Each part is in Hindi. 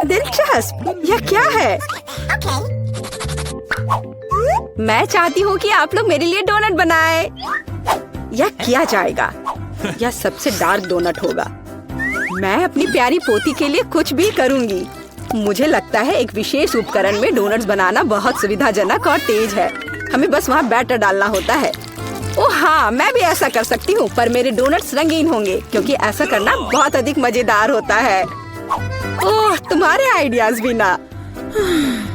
दिलचस्प, यह क्या है? मैं चाहती हूँ कि आप लोग मेरे लिए डोनट बनाएं। यह किया जाएगा। यह सबसे डार्क डोनट होगा। मैं अपनी प्यारी पोती के लिए कुछ भी करूँगी। मुझे लगता है एक विशेष उपकरण में डोनट्स बनाना बहुत सुविधाजनक और तेज है। हमें बस वहाँ बैटर डालना होता है। ओह हाँ, मैं भी ऐसा कर सकती हूँ, पर मेरे डोनट्स रंगीन होंगे क्योंकि ऐसा करना बहुत अधिक मजेदार होता है। ओह, तुम्हारे आइडियाज भी ना।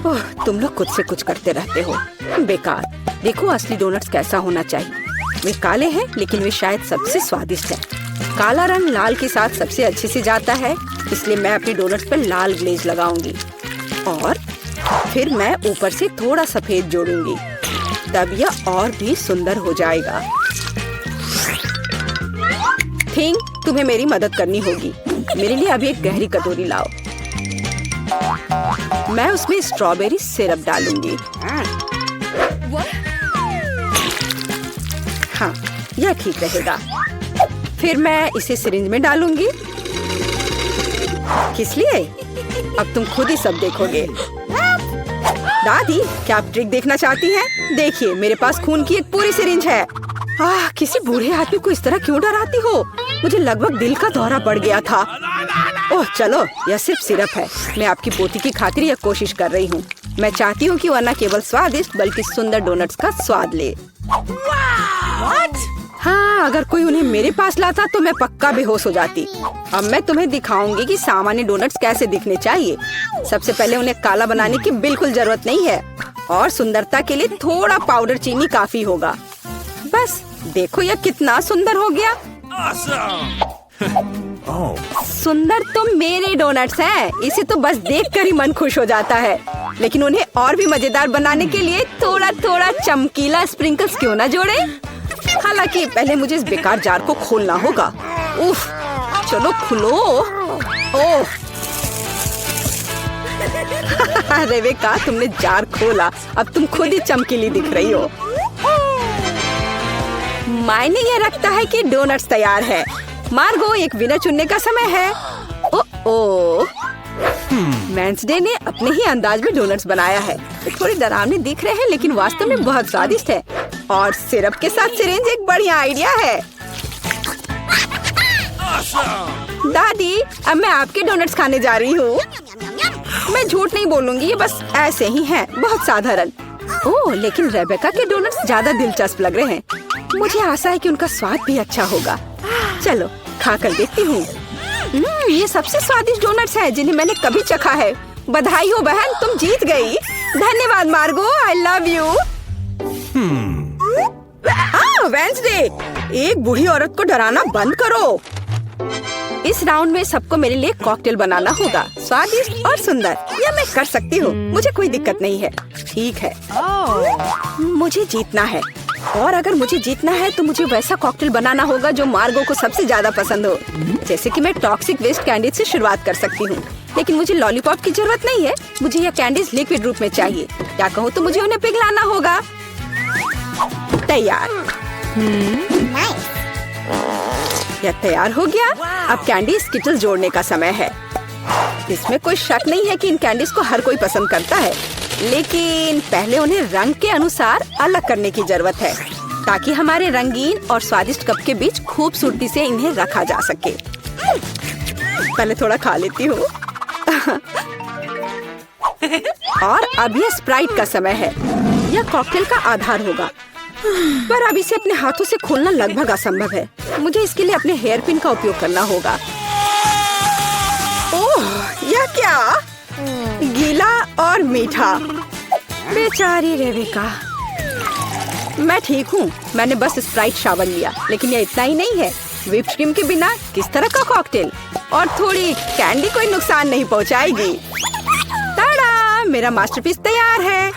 ओह, तुम लोग खुद से कुछ करते रहते हो। बेकार। देखो असली डोनट्स कैसा होना चाहिए। वे काले हैं लेकिन वे शायद सबसे स्वादिष्ट हैं। काला रंग लाल के साथ सबसे अच्छे से जाता है, इसलिए मैं अपने डोनट्स पर लाल ग्लेज लगाऊंगी और फिर मैं ऊपर से थोड़ा सफेद जोड़ूंगी। तब यह और भी सुंदर हो जाएगा। थिंग, तुम्हें मेरी मदद करनी होगी। मेरे लिए अभी एक गहरी कटोरी लाओ। मैं उसमें स्ट्रॉबेरी सिरप डालूंगी। हाँ, यह ठीक रहेगा। फिर मैं इसे सिरिंज में डालूंगी। किस लिए? अब तुम खुद ही सब देखोगे। दादी, क्या आप ट्रिक देखना चाहती हैं? देखिए, मेरे पास खून की एक पूरी सिरिंज है। किसी बूढ़े आदमी को इस तरह क्यों डराती हो? मुझे लगभग दिल का दौरा पड़ गया था। ओह चलो, यह सिर्फ सिरप है। मैं आपकी पोती की खातिर यह कोशिश कर रही हूँ। मैं चाहती हूँ कि वह न केवल स्वादिष्ट बल्कि सुंदर डोनट्स का स्वाद ले। हाँ, अगर कोई उन्हें मेरे पास लाता तो मैं पक्का बेहोश हो जाती। अब मैं तुम्हें दिखाऊंगी कि सामान्य डोनट्स कैसे दिखने चाहिए। सबसे पहले उन्हें काला बनाने की बिल्कुल जरूरत नहीं है और सुंदरता के लिए थोड़ा पाउडर चीनी काफी होगा। बस देखो, यह कितना सुंदर हो गया। सुंदर तो मेरे डोनट्स हैं। इसे तो बस देखकर ही मन खुश हो जाता है। लेकिन उन्हें और भी मजेदार बनाने के लिए थोड़ा थोड़ा चमकीला स्प्रिंकल्स क्यों ना जोड़े? हालांकि पहले मुझे इस बेकार जार को खोलना होगा। उफ, चलो खुलो। ओह, रेबेका, तुमने जार खोला। अब तुम खुद ही चमकीली दिख रही हो। मायने ये रखता है कि डोनट्स तैयार है। मार्गो, एक विनर चुनने का समय है। ओह, वेंसडे ने अपने ही अंदाज में डोनट्स बनाया है। थोड़े डरावने दिख रहे हैं लेकिन वास्तव में बहुत स्वादिष्ट है। और सिरप के साथ सिरिंज एक बढ़िया आइडिया है। दादी, अब मैं आपके डोनट्स खाने जा रही हूँ। मैं झूठ नहीं बोलूंगी, ये बस ऐसे ही हैं, बहुत साधारण। ओह, लेकिन रेबेका के डोनट्स ज्यादा दिलचस्प लग रहे हैं। मुझे आशा है कि उनका स्वाद भी अच्छा होगा। चलो खा कर देखती हूँ। ये सबसे स्वादिष्ट डोनट्स हैं जिन्हें मैंने कभी चखा है। बधाई हो बहन, तुम जीत गई। धन्यवाद मार्गो, आई लव यू। वेंसडे, एक बूढ़ी औरत को डराना बंद करो। इस राउंड में सबको मेरे लिए कॉकटेल बनाना होगा, स्वादिष्ट और सुंदर। यह मैं कर सकती हूँ, मुझे कोई दिक्कत नहीं है। ठीक है, मुझे जीतना है और अगर मुझे जीतना है तो मुझे वैसा कॉकटेल बनाना होगा जो मार्गो को सबसे ज्यादा पसंद हो। जैसे कि मैं टॉक्सिक वेस्ट कैंडीज से शुरुआत कर सकती हूँ, लेकिन मुझे लॉलीपॉप की जरूरत नहीं है। मुझे यह कैंडीज लिक्विड रूप में चाहिए। क्या कहूँ तो मुझे उन्हें पिघलाना होगा। तैयार। यह तैयार हो गया। अब कैंडी स्किटल्स जोड़ने का समय है। इसमें कोई शक नहीं है कि इन कैंडीज को हर कोई पसंद करता है, लेकिन पहले उन्हें रंग के अनुसार अलग करने की जरूरत है ताकि हमारे रंगीन और स्वादिष्ट कप के बीच खूबसूरती से इन्हें रखा जा सके। पहले थोड़ा खा लेती हूँ। और अब यह स्प्राइट का समय है। यह कॉकटेल का आधार होगा, पर अब इसे अपने हाथों से खोलना लगभग असंभव है। मुझे इसके लिए अपने हेयर पिन का उपयोग करना होगा। ओह, यह क्या? गीला और मीठा। बेचारी रेबेका। मैं ठीक हूँ, मैंने बस स्प्राइट शावर लिया, लेकिन यह इतना ही नहीं है। व्हिप क्रीम के बिना किस तरह का कॉकटेल? और थोड़ी कैंडी कोई नुकसान नहीं पहुँचाएगी। ताड़ा, मेरा मास्टरपीस तैयार है।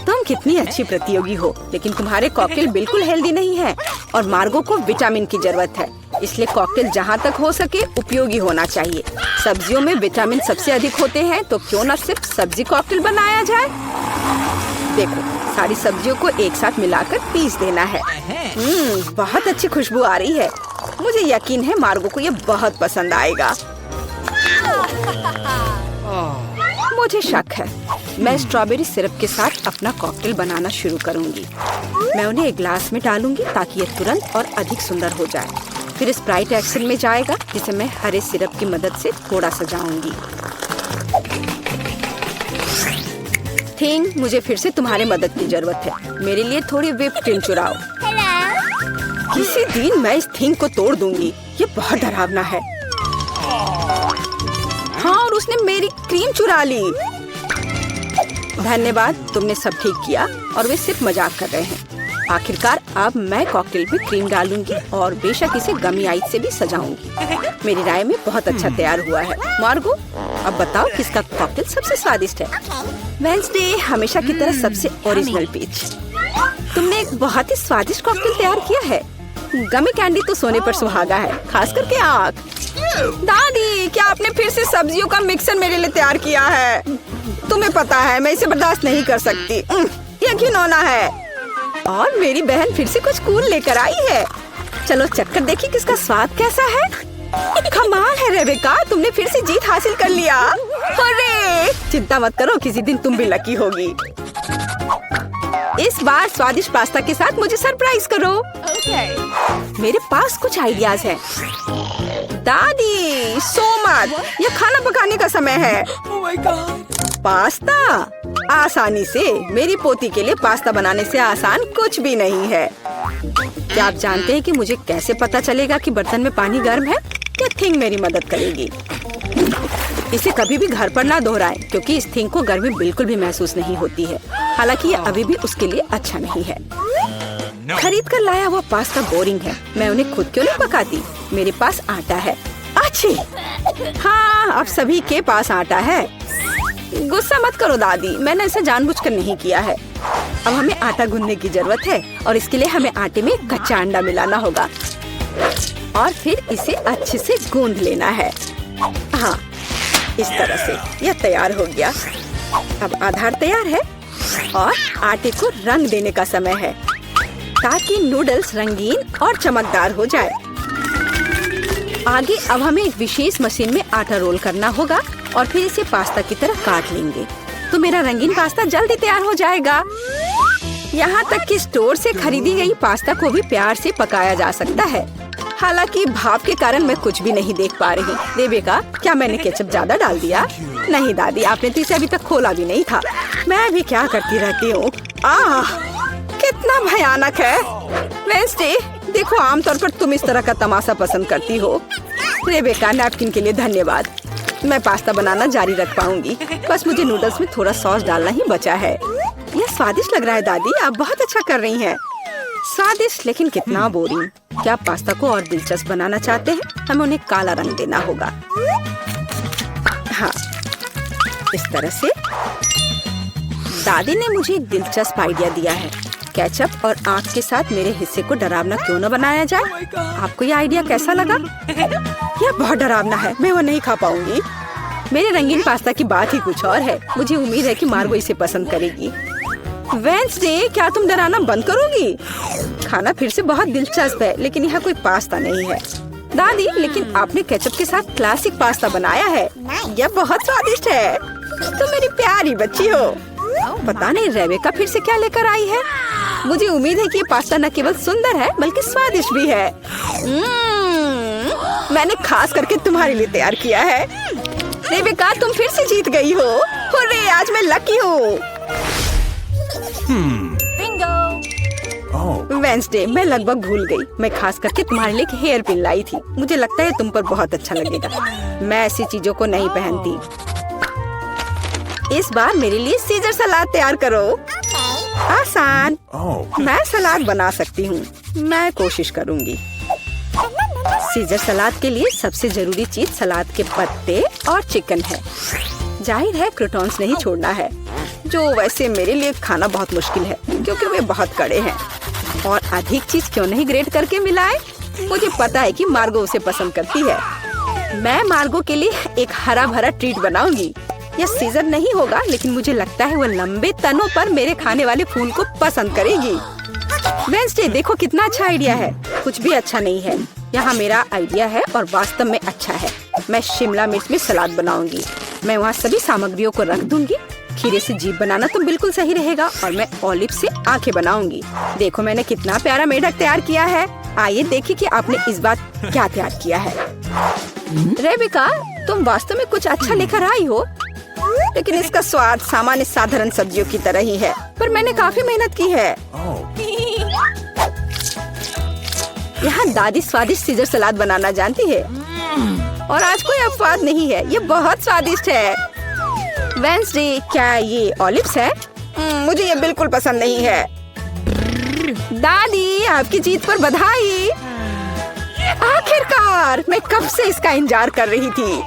तुम कितनी अच्छी प्रतियोगी हो, लेकिन तुम्हारे कॉकटेल बिल्कुल हेल्दी नहीं है और मार्गो को विटामिन की जरूरत है। इसलिए कॉकटेल जहाँ तक हो सके उपयोगी होना चाहिए। सब्जियों में विटामिन सबसे अधिक होते हैं, तो क्यों न सिर्फ सब्जी कॉकटेल बनाया जाए। देखो, सारी सब्जियों को एक साथ मिलाकर पीस देना है। बहुत अच्छी खुशबू आ रही है। मुझे यकीन है मार्गो को ये बहुत पसंद आएगा। मुझे शक है। मैं स्ट्रॉबेरी सिरप के साथ अपना कॉकटेल बनाना शुरू करूंगी। मैं उन्हें एक ग्लास में डालूंगी ताकि ये तुरंत और अधिक सुंदर हो जाए। फिर स्प्राइट एक्शन में जाएगा, जिसे मैं हरे सिरप की मदद से थोड़ा सजाऊंगी। थिंग, मुझे फिर से तुम्हारी मदद की जरूरत है। मेरे लिए थोड़ी व्हिप क्रीम चुराओ। किसी दिन मैं इस थिंग को तोड़ दूंगी। ये बहुत डरावना है। हाँ, और उसने मेरी क्रीम चुरा ली। धन्यवाद, तुमने सब ठीक किया। और वे सिर्फ मजाक कर रहे हैं। आखिरकार अब मैं कॉकटेल में क्रीम डालूंगी और बेशक इसे गमी आइस से भी सजाऊंगी। मेरी राय में बहुत अच्छा तैयार हुआ है। मार्गो, अब बताओ किसका कॉकटेल सबसे स्वादिष्ट है? वेडनेसडे हमेशा की तरह सबसे ओरिजिनल पीच। तुमने एक बहुत ही स्वादिष्ट कॉकटेल तैयार किया है। गमी कैंडी तो सोने पर सुहागा है, खास करके आँख। दादी, क्या आपने फिर से सब्जियों का मिक्सर मेरे लिए तैयार किया है? तुम्हें पता है मैं इसे बर्दाश्त नहीं कर सकती। ये घिनौना है। और मेरी बहन फिर से कुछ कूल लेकर आई है। चलो चक्कर देखिए किसका स्वाद कैसा है। कमाल है रेबेका, तुमने फिर से जीत हासिल कर लिया। अरे चिंता मत करो, किसी दिन तुम भी लकी होगी। इस बार स्वादिष्ट पास्ता के साथ मुझे सरप्राइज करो। मेरे पास कुछ आइडियाज हैं। दादी, सो मत, ये खाना पकाने का समय है। पास्ता आसानी से। मेरी पोती के लिए पास्ता बनाने से आसान कुछ भी नहीं है। क्या आप जानते हैं कि मुझे कैसे पता चलेगा कि बर्तन में पानी गर्म है? क्या थिंग मेरी मदद करेगी। इसे कभी भी घर पर ना दोहराएं, क्योंकि इस थिंग को गर्मी बिल्कुल भी महसूस नहीं होती है। हालांकि ये अभी भी उसके लिए अच्छा नहीं है। खरीद कर लाया हुआ पास्ता बोरिंग है। मैं उन्हें खुद क्यों नहीं पकाती? मेरे पास आटा है। अच्छी, हाँ, अब सभी के पास आटा है। गुस्सा मत करो दादी, मैंने ऐसा जानबूझकर नहीं किया है। अब हमें आटा गूंदने की जरूरत है और इसके लिए हमें आटे में कच्चा अंडा मिलाना होगा और फिर इसे अच्छे से गूंद लेना है। हाँ, इस तरह से यह तैयार हो गया। अब आधार तैयार है और आटे को रंग देने का समय है ताकि नूडल्स रंगीन और चमकदार हो जाए। आगे अब हमें एक विशेष मशीन में आटा रोल करना होगा और फिर इसे पास्ता की तरह काट लेंगे तो मेरा रंगीन पास्ता जल्दी तैयार हो जाएगा। यहाँ तक कि स्टोर से खरीदी गई पास्ता को भी प्यार से पकाया जा सकता है। हालांकि भाप के कारण मैं कुछ भी नहीं देख पा रही। रेबेका, क्या मैंने केचप ज्यादा डाल दिया? नहीं दादी, आपने तो इसे अभी तक खोला भी नहीं था। मैं भी क्या करती रहती हूँ। कितना भयानक है। वेडनेसडे, देखो आमतौर पर तुम इस तरह का तमाशा पसंद करती हो। रेबेका, नैपकिन के लिए धन्यवाद। मैं पास्ता बनाना जारी रख पाऊंगी। बस मुझे नूडल्स में थोड़ा सॉस डालना ही बचा है। यह स्वादिष्ट लग रहा है दादी, आप बहुत अच्छा कर रही हैं। स्वादिष्ट लेकिन कितना बोरिंग। क्या आप पास्ता को और दिलचस्प बनाना चाहते हैं? हमें उन्हें काला रंग देना होगा। हाँ, इस तरह से। दादी ने मुझे एक दिलचस्प आइडिया दिया है। केचप और आँख के साथ मेरे हिस्से को डरावना क्यों न बनाया जाए? आपको ये आइडिया कैसा लगा? यह बहुत डरावना है, मैं वो नहीं खा पाऊंगी। मेरे रंगीन पास्ता की बात ही कुछ और है। मुझे उम्मीद है कि मार्गो इसे पसंद करेगी। वेडनेसडे, क्या तुम डराना बंद करोगी? खाना फिर से बहुत दिलचस्प है, लेकिन यहाँ कोई पास्ता नहीं है। दादी, लेकिन आपने केचप के साथ क्लासिक पास्ता बनाया है। यह बहुत स्वादिष्ट है। तुम मेरी प्यारी बच्ची हो। पता नहीं रेबेका फिर से क्या लेकर आई है। मुझे उम्मीद है कि ये पास्ता न केवल सुंदर है बल्कि स्वादिष्ट भी है। मैंने खास करके तुम्हारे लिए तैयार किया है। रेबेका, तुम फिर से जीत गई हो। हुर्रे, आज मैं लकी हूँ। वेडनेसडे, मैं लगभग भूल गई। मैं खास करके तुम्हारे लिए एक हेयर पिन लाई थी। मुझे लगता है तुम पर बहुत अच्छा लगेगा। मैं ऐसी चीजों को नहीं पहनती। इस बार मेरे लिए सीजर सलाद तैयार करो। आसान। मैं सलाद बना सकती हूँ। मैं कोशिश करूँगी। सीजर सलाद के लिए सबसे जरूरी चीज सलाद के पत्ते और चिकन है। जाहिर है क्रूटॉन्स नहीं छोड़ना है, जो वैसे मेरे लिए खाना बहुत मुश्किल है क्योंकि वे बहुत कड़े हैं। और अधिक चीज क्यों नहीं ग्रेट करके मिलाए? मुझे पता है कि मार्गो उसे पसंद करती है। मैं मार्गो के लिए एक हरा भरा ट्रीट बनाऊंगी। यह सीजर नहीं होगा, लेकिन मुझे लगता है वो लंबे तनों पर मेरे खाने वाले फूल को पसंद करेगी। वेडनेसडे, देखो कितना अच्छा आइडिया है। कुछ भी अच्छा नहीं है। यहाँ मेरा आइडिया है और वास्तव में अच्छा है। मैं शिमला मिर्च में सलाद बनाऊंगी। मैं वहाँ सभी सामग्रियों को रख दूंगी। खीरे से जीभ बनाना तो बिल्कुल सही रहेगा और मैं ऑलिव से आंखें बनाऊंगी। देखो मैंने कितना प्यारा मेढक तैयार किया है। आइए देखिए कि आपने इस बार क्या तैयार किया है। रेबिका, तुम वास्तव में कुछ अच्छा लेकर आई हो, लेकिन इसका स्वाद सामान्य साधारण सब्जियों की तरह ही है, पर मैंने काफी मेहनत की है। यहाँ दादी स्वादिष्ट सीजर सलाद बनाना जानती है और आज कोई अपवाद नहीं है। ये बहुत स्वादिष्ट है। वेंसडे, क्या ये ऑलिव्स है? मुझे ये बिल्कुल पसंद नहीं है। दादी, आपकी जीत पर बधाई। आखिरकार, मैं कब से इसका इंतजार कर रही थी।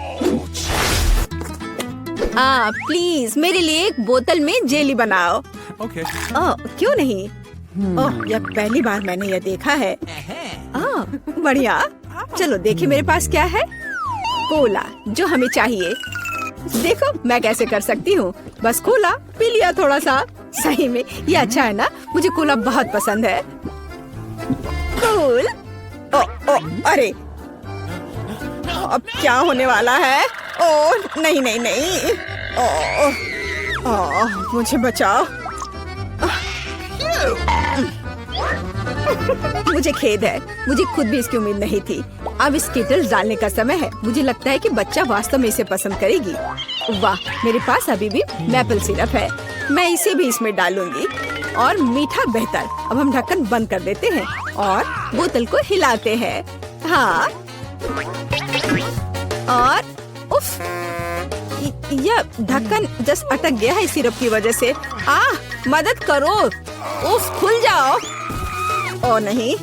प्लीज मेरे लिए एक बोतल में जेली बनाओ। Okay. क्यों नहीं? यह पहली बार मैंने यह देखा है। बढ़िया। चलो देखें मेरे पास क्या है। कोला, जो हमें चाहिए। देखो मैं कैसे कर सकती हूँ। बस कोला पी लिया थोड़ा सा। सही में ये अच्छा है ना? मुझे कोला बहुत पसंद है। कूल। अरे अब क्या होने वाला है? नहीं नहीं नहीं। मुझे बचाओ। मुझे खेद है, मुझे खुद भी इसकी उम्मीद नहीं थी। अब स्किटल्स डालने का समय है। मुझे लगता है कि बच्चा वास्तव में इसे पसंद करेगी। वाह, मेरे पास अभी भी मैपल सिरप है। मैं इसे भी इसमें डालूंगी और मीठा बेहतर। अब हम ढक्कन बंद कर देते हैं और बोतल को हिलाते हैं। हाँ, और उफ, यह ढक्कन जस्ट अटक गया है सिरप की वजह से। मदद करो। उफ, खुल जाओ। ओ नहीं।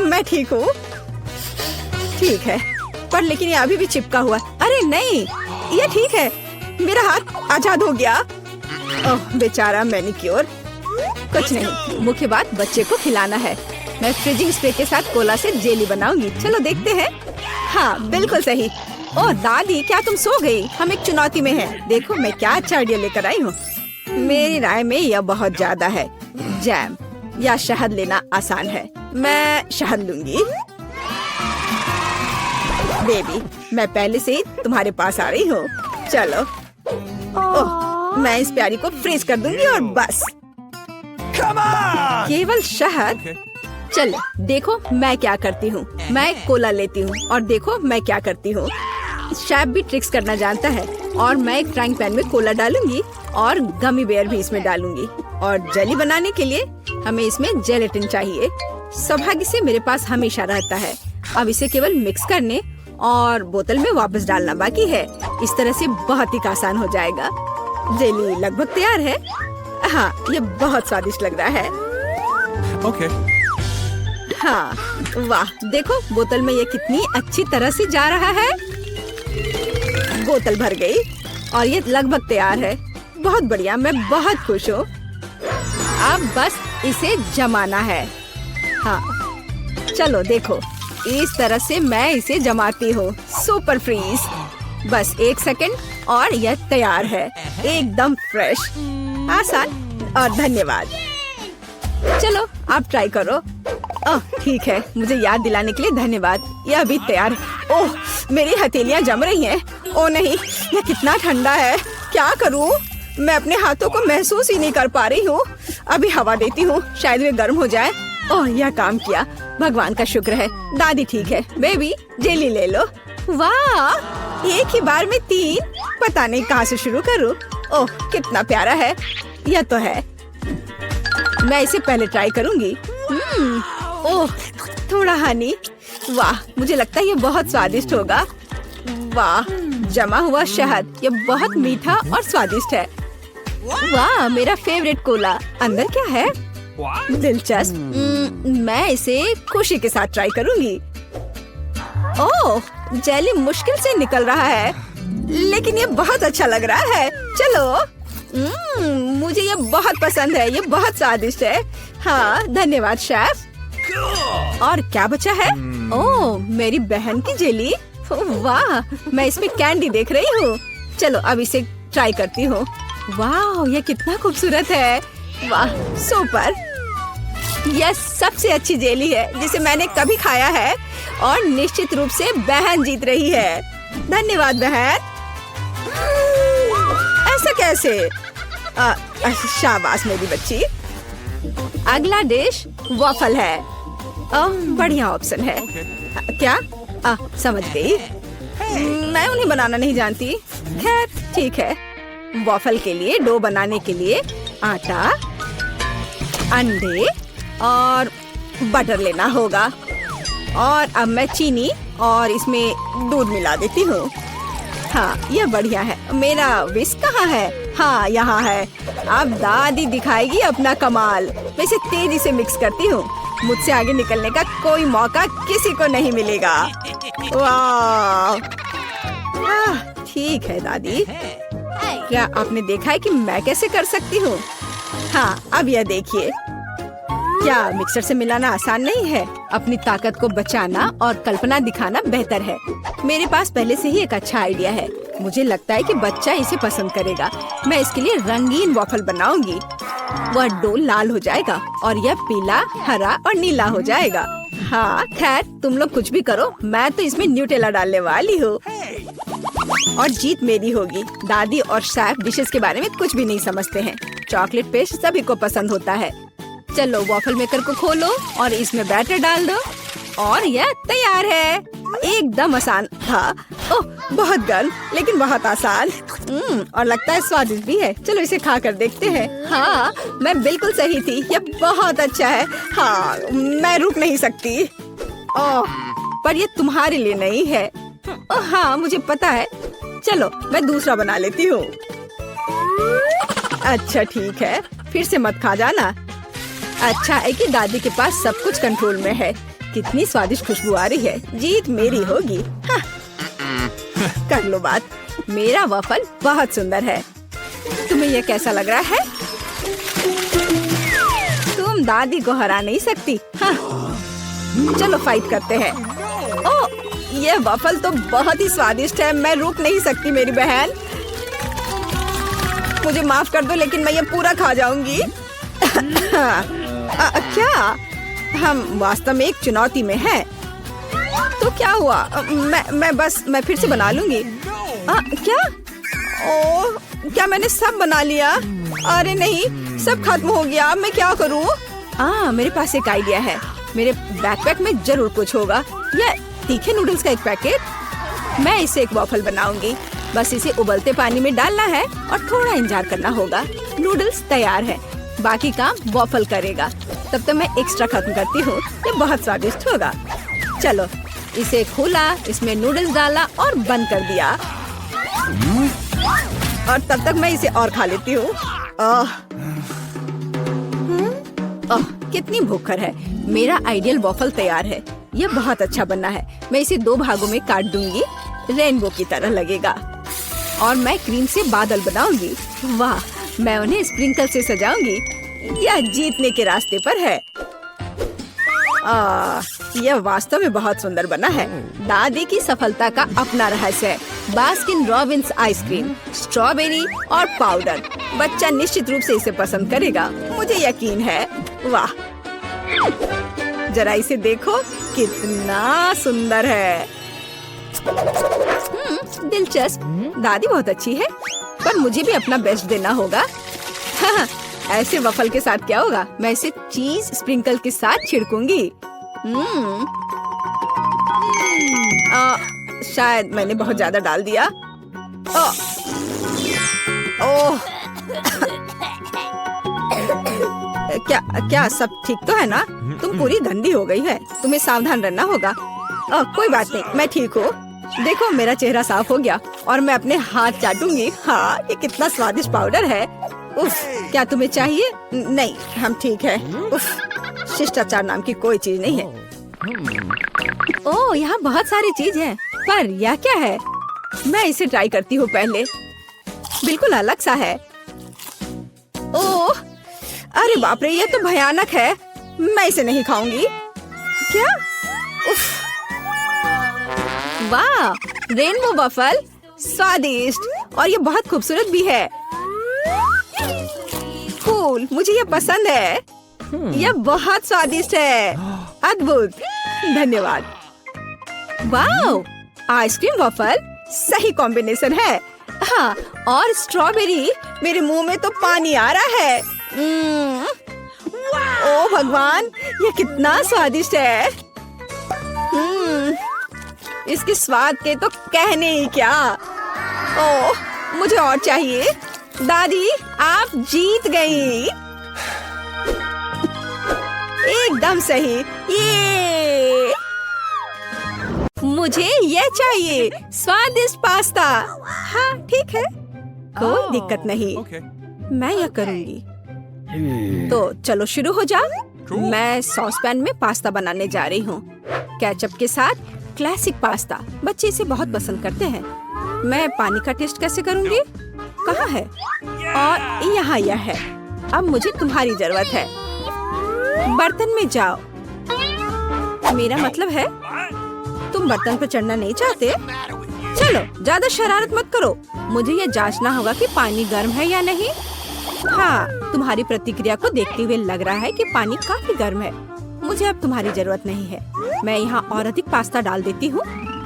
मैं ठीक हूँ। ठीक है, पर लेकिन ये अभी भी चिपका हुआ। अरे नहीं, ये ठीक है। मेरा हाथ आजाद हो गया। ओह बेचारा मैनिक्योर। कुछ नहीं, मुख्य बात बच्चे को खिलाना है। मैं फ्रीजिंग स्प्रे के साथ कोला से जेली बनाऊंगी। चलो देखते हैं। हाँ बिल्कुल सही। ओह दादी, क्या तुम सो गई? हम एक चुनौती में हैं। देखो मैं क्या अच्छा आइडिया लेकर आई हूँ। मेरी राय में यह बहुत ज्यादा है। जैम या शहद लेना आसान है। मैं शहद लूंगी। बेबी, मैं पहले से ही तुम्हारे पास आ रही हूँ। चलो। ओह, मैं इस प्यारी को फ्रीज कर दूंगी और बस। केवल शहद। चलो देखो मैं क्या करती हूँ। मैं कोला लेती हूँ और देखो मैं क्या करती हूँ। शेफ भी ट्रिक्स करना जानता है। और मैं एक फ्राइंग पैन में कोला डालूंगी और गमी बेयर भी इसमें डालूंगी। और जेली बनाने के लिए हमें इसमें जेलेटिन चाहिए। सौभाग्य से मेरे पास हमेशा रहता है। अब इसे केवल मिक्स करने और बोतल में वापस डालना बाकी है। इस तरह से बहुत ही आसान हो जाएगा। जेली लगभग तैयार है। हाँ, ये बहुत स्वादिष्ट लग रहा है। Okay. हाँ, वाह, देखो बोतल में ये कितनी अच्छी तरह से जा रहा है। बोतल भर गई और ये लगभग तैयार है। बहुत बढ़िया, मैं बहुत खुश हूँ। अब बस इसे जमाना है। हाँ, चलो देखो, इस तरह से मैं इसे जमाती हूँ। Super freeze. बस 1 सेकंड और यह तैयार है। एकदम फ्रेश, आसान और धन्यवाद। चलो आप ट्राई करो। ठीक है, मुझे याद दिलाने के लिए धन्यवाद। यह अभी तैयार है। ओह, मेरी हथेलियाँ जम रही हैं। ओह नहीं, यह कितना ठंडा है। क्या करूँ? मैं अपने हाथों को महसूस ही नहीं कर पा रही हूँ। अभी हवा देती हूँ, शायद वे गर्म हो जाए। ओह, यह काम किया। भगवान का शुक्र है। दादी ठीक है। बेबी, जेली ले लो। वाह, एक ही बार में 3। पता नहीं कहाँ से शुरू करूँ। ओह, कितना प्यारा है। यह तो है। मैं इसे पहले ट्राई करूँगी। ओह, थोड़ा हनी। वाह, मुझे लगता है ये बहुत स्वादिष्ट होगा। वाह, जमा हुआ शहद। ये बहुत मीठा और स्वादिष्ट है। वाह, मेरा फेवरेट कोला। अंदर क्या है? दिलचस्प। मैं इसे खुशी के साथ ट्राई करूंगी। ओह, जेली मुश्किल से निकल रहा है, लेकिन ये बहुत अच्छा लग रहा है। चलो। मुझे ये बहुत पसंद है। ये बहुत स्वादिष्ट है। हाँ, धन्यवाद शेफ। और क्या बचा है? ओह, मेरी बहन की जेली। वाह, मैं इसमें कैंडी देख रही हूँ। चलो अब इसे ट्राई करती हूँ। वाह, ये कितना खूबसूरत है। वाह, सुपर। यह सबसे अच्छी जेली है जिसे मैंने कभी खाया है और निश्चित रूप से बहन जीत रही है। धन्यवाद बहन। ऐसा कैसे? शाबाश मेरी बच्ची। अगला डिश वॉफल है। बढ़िया ऑप्शन है। क्या? समझ गई। मैं उन्हें बनाना नहीं जानती। खैर ठीक है। वॉफल के लिए डो बनाने के लिए आटा, अंडे और बटर लेना होगा। और अब मैं चीनी और इसमें दूध मिला देती हूँ। हाँ, यह बढ़िया है। मेरा विस्क कहाँ है? हाँ, यहाँ है। अब दादी दिखाएगी अपना कमाल। मैं इसे तेजी से मिक्स करती हूँ। मुझसे आगे निकलने का कोई मौका किसी को नहीं मिलेगा। वाह, ठीक है दादी। क्या आपने देखा है कि मैं कैसे कर सकती हूँ? हाँ, अब यह देखिए। क्या मिक्सर से मिलाना आसान नहीं है? अपनी ताकत को बचाना और कल्पना दिखाना बेहतर है। मेरे पास पहले से ही एक अच्छा आइडिया है। मुझे लगता है कि बच्चा इसे पसंद करेगा। मैं इसके लिए रंगीन वॉफल बनाऊंगी। वह डो लाल हो जाएगा और यह पीला, हरा और नीला हो जाएगा। हाँ, खैर तुम लोग कुछ भी करो, मैं तो इसमें न्यूटेला डालने वाली हूँ और जीत मेरी होगी। दादी और शेफ डिशेस के बारे में कुछ भी नहीं समझते हैं। चॉकलेट पेस्ट सभी को पसंद होता है। चलो वॉफल मेकर को खोलो और इसमें बैटर डाल दो और यह तैयार है। एकदम आसान था। ओह, बहुत गर्म लेकिन बहुत आसान। और लगता है स्वादिष्ट भी है। चलो इसे खा कर देखते हैं। हाँ, मैं बिल्कुल सही थी। यह बहुत अच्छा है। हाँ, मैं रुक नहीं सकती। ओह, पर यह तुम्हारे लिए नहीं है। ओह हाँ, मुझे पता है। चलो मैं दूसरा बना लेती हूँ। अच्छा ठीक है, फिर से मत खा जाना। अच्छा है कि दादी के पास सब कुछ कंट्रोल में है। कितनी स्वादिष्ट खुशबू आ रही है। जीत मेरी होगी। हाँ। कर लो बात। मेरा वॉफल बहुत सुंदर है। तुम्हें यह कैसा लग रहा है? तुम दादी को हरा नहीं सकती। हाँ। चलो फाइट करते हैं। ओह, यह वॉफल तो बहुत ही स्वादिष्ट है। मैं रुक नहीं सकती मेरी बहन। मुझे माफ कर दो लेकिन मैं ये पूरा खा जाऊंगी। क्या? हम वास्तव में एक चुनौती में हैं। तो क्या हुआ? मैं फिर से बना लूंगी। क्या? ओह, क्या मैंने सब बना लिया? अरे नहीं, सब खत्म हो गया। मैं क्या करूं? मेरे पास एक आइडिया है। मेरे बैकपैक में जरूर कुछ होगा। यह तीखे नूडल्स का एक पैकेट। मैं इसे एक वॉफल बनाऊंगी। बस इसे उबलते पानी में डालना है और थोड़ा इंतजार करना होगा। नूडल्स तैयार है। बाकी काम वॉफल करेगा। तब तक मैं एक्स्ट्रा खत्म करती हूँ। ये बहुत स्वादिष्ट होगा। चलो इसे खोला, इसमें नूडल्स डाला और बंद कर दिया। और तब तक मैं इसे और खा लेती हूँ। कितनी भूखर है। मेरा आइडियल वॉफल तैयार है। यह बहुत अच्छा बनना है। मैं इसे 2 भागों में काट दूंगी। रेनबो की तरह लगेगा। और मैं क्रीम से बादल बनाऊंगी। वाह, मैं उन्हें स्प्रिंकल से सजाऊंगी। यह जीतने के रास्ते पर है। यह वास्तव में बहुत सुंदर बना है। दादी की सफलता का अपना रहस्य है। बास्किन रॉबिन्स आइसक्रीम, स्ट्रॉबेरी और पाउडर। बच्चा निश्चित रूप से इसे पसंद करेगा, मुझे यकीन है। वाह, जरा इसे देखो, कितना सुंदर है। दिलचस्प। दादी बहुत अच्छी है, पर मुझे भी अपना बेस्ट देना होगा। हाँ, ऐसे वफल के साथ क्या होगा? मैं इसे चीज स्प्रिंकल के साथ छिड़कूंगी। शायद मैंने बहुत ज्यादा डाल दिया। ओह, क्या सब ठीक तो है ना? तुम पूरी गंदी हो गई है। तुम्हें सावधान रहना होगा। कोई बात नहीं, मैं ठीक हूँ। देखो मेरा चेहरा साफ हो गया और मैं अपने हाथ चाटूंगी। हाँ, ये कितना स्वादिष्ट पाउडर है। उफ, क्या तुम्हें चाहिए? नहीं, हम ठीक है। उफ, शिष्टाचार नाम की कोई चीज नहीं है। ओह, यहाँ बहुत सारी चीज है, पर यह क्या है? मैं इसे ट्राई करती हूँ पहले। बिल्कुल अलग सा है। ओह, अरे बाप रे, ये तो भयानक है। मैं इसे नहीं खाऊंगी। क्या? उफ, वाह, रेनबो वफल, स्वादिष्ट और ये बहुत खूबसूरत भी है। कूल, मुझे ये पसंद है। यह बहुत स्वादिष्ट है। अद्भुत, धन्यवाद। वाह, आइसक्रीम वफल सही कॉम्बिनेशन है। हाँ, और स्ट्रॉबेरी, मेरे मुंह में तो पानी आ रहा है। ओ भगवान, ये कितना स्वादिष्ट है। इसके स्वाद के तो कहने ही क्या। ओह, मुझे और चाहिए। दादी, आप जीत गई। एकदम सही। ये मुझे ये चाहिए, स्वादिष्ट पास्ता। हाँ ठीक है, कोई दिक्कत नहीं। मैं यह करूँगी। तो चलो शुरू हो जाओ। मैं सॉस पैन में पास्ता बनाने जा रही हूँ। केचप के साथ क्लासिक पास्ता बच्चे इसे बहुत पसंद करते हैं। मैं पानी का टेस्ट कैसे करूँगी? कहाँ है? और यहाँ यह है। अब मुझे तुम्हारी जरूरत है। बर्तन में जाओ। मेरा मतलब है तुम बर्तन पर चढ़ना नहीं चाहते? चलो, ज्यादा शरारत मत करो। मुझे यह जांचना होगा कि पानी गर्म है या नहीं। हाँ, तुम्हारी प्रतिक्रिया को देखते हुए लग रहा है कि पानी काफी गर्म है। मुझे अब तुम्हारी जरूरत नहीं है। मैं यहाँ और अधिक पास्ता डाल देती हूँ।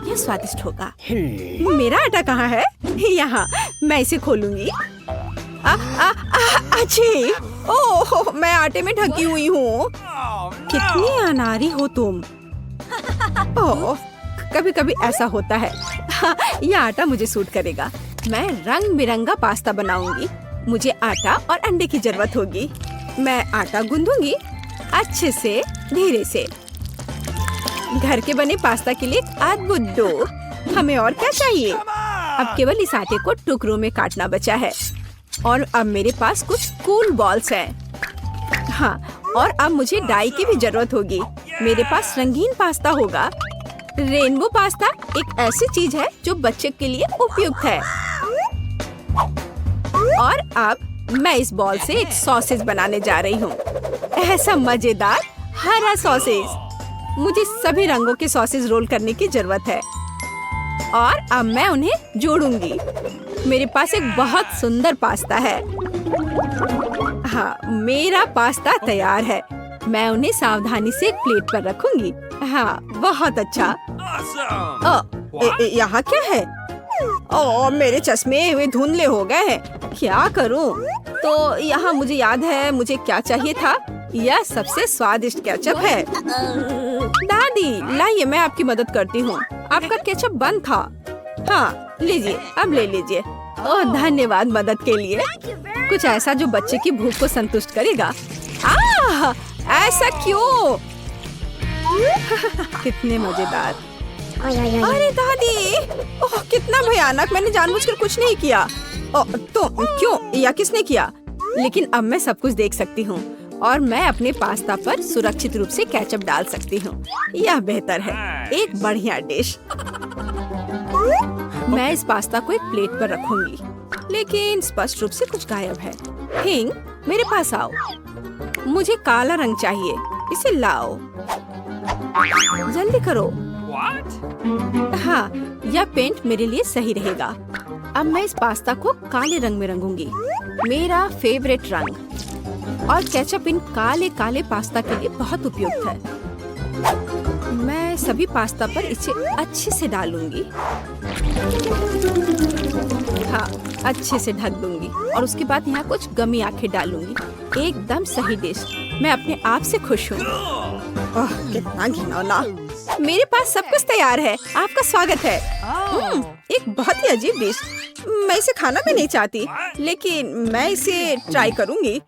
यह स्वादिष्ट होगा। मेरा आटा कहाँ है? यहाँ, मैं इसे खोलूंगी। अच्छी, ओह, मैं आटे में ढकी हुई हूँ। कितनी अनाड़ी हो तुम। ओह, कभी कभी ऐसा होता है। यह आटा मुझे सूट करेगा। मैं रंग बिरंगा पास्ता बनाऊंगी। मुझे आटा और अंडे की जरूरत होगी। मैं आटा गूंदूंगी अच्छे से, धीरे से। घर के बने पास्ता के लिए अद्भुत डो। हमें और क्या चाहिए? अब केवल इस आटे को टुकड़ों में काटना बचा है। और अब मेरे पास कुछ कूल बॉल्स हैं। हाँ, और अब मुझे डाई की भी जरूरत होगी। मेरे पास रंगीन पास्ता होगा। रेनबो पास्ता एक ऐसी चीज है जो बच्चे के लिए उपयुक्त है। और अब मैं इस बॉल से एक सॉसेज बनाने जा रही हूँ। ऐसा मजेदार हरा सॉसेज। मुझे सभी रंगों के सॉसेज रोल करने की जरूरत है। और अब मैं उन्हें जोड़ूंगी। मेरे पास एक बहुत सुंदर पास्ता है। हाँ, मेरा पास्ता तैयार है। मैं उन्हें सावधानी से एक प्लेट पर रखूंगी। हाँ, बहुत अच्छा। यहाँ क्या है? ओह, मेरे चश्मे वे धुंधले हो गए हैं। क्या करूं? तो यहाँ मुझे याद है मुझे क्या चाहिए था। यह सबसे स्वादिष्ट केचप है। दादी, लाइए, मैं आपकी मदद करती हूँ। आपका केचप बंद था। हाँ, लीजिए, अब ले लीजिए। ओह, धन्यवाद मदद के लिए। कुछ ऐसा जो बच्चे की भूख को संतुष्ट करेगा। ऐसा क्यों? कितने मजेदार। अरे दादी, ओह, कितना भयानक। मैंने जानबूझकर कुछ नहीं किया। तो क्यों, या किसने किया? लेकिन अब मैं सब कुछ देख सकती हूँ और मैं अपने पास्ता पर सुरक्षित रूप से केचप डाल सकती हूँ। यह बेहतर है। एक बढ़िया डिश। मैं इस पास्ता को एक प्लेट पर रखूंगी, लेकिन स्पष्ट रूप से कुछ गायब है। हिंग, मेरे पास आओ। मुझे काला रंग चाहिए। इसे लाओ, जल्दी करो। हाँ, यह पेंट मेरे लिए सही रहेगा। अब मैं इस पास्ता को काले रंग में रंगूंगी, मेरा फेवरेट रंग। और केचप इन काले काले पास्ता के लिए बहुत उपयुक्त है। मैं सभी पास्ता पर इसे अच्छे से डालूंगी। हाँ, अच्छे से ढक दूंगी और उसके बाद यहाँ कुछ गमी आंखें डालूंगी। एकदम सही डिश। मैं अपने आप से खुश हूँ। ओह, कितना घिनौना। मेरे पास सब कुछ तैयार है। आपका स्वागत है। एक बहुत ही अजीब डिश। मैं इसे खाना भी नहीं चाहती, लेकिन मैं इसे ट्राई करूंगी।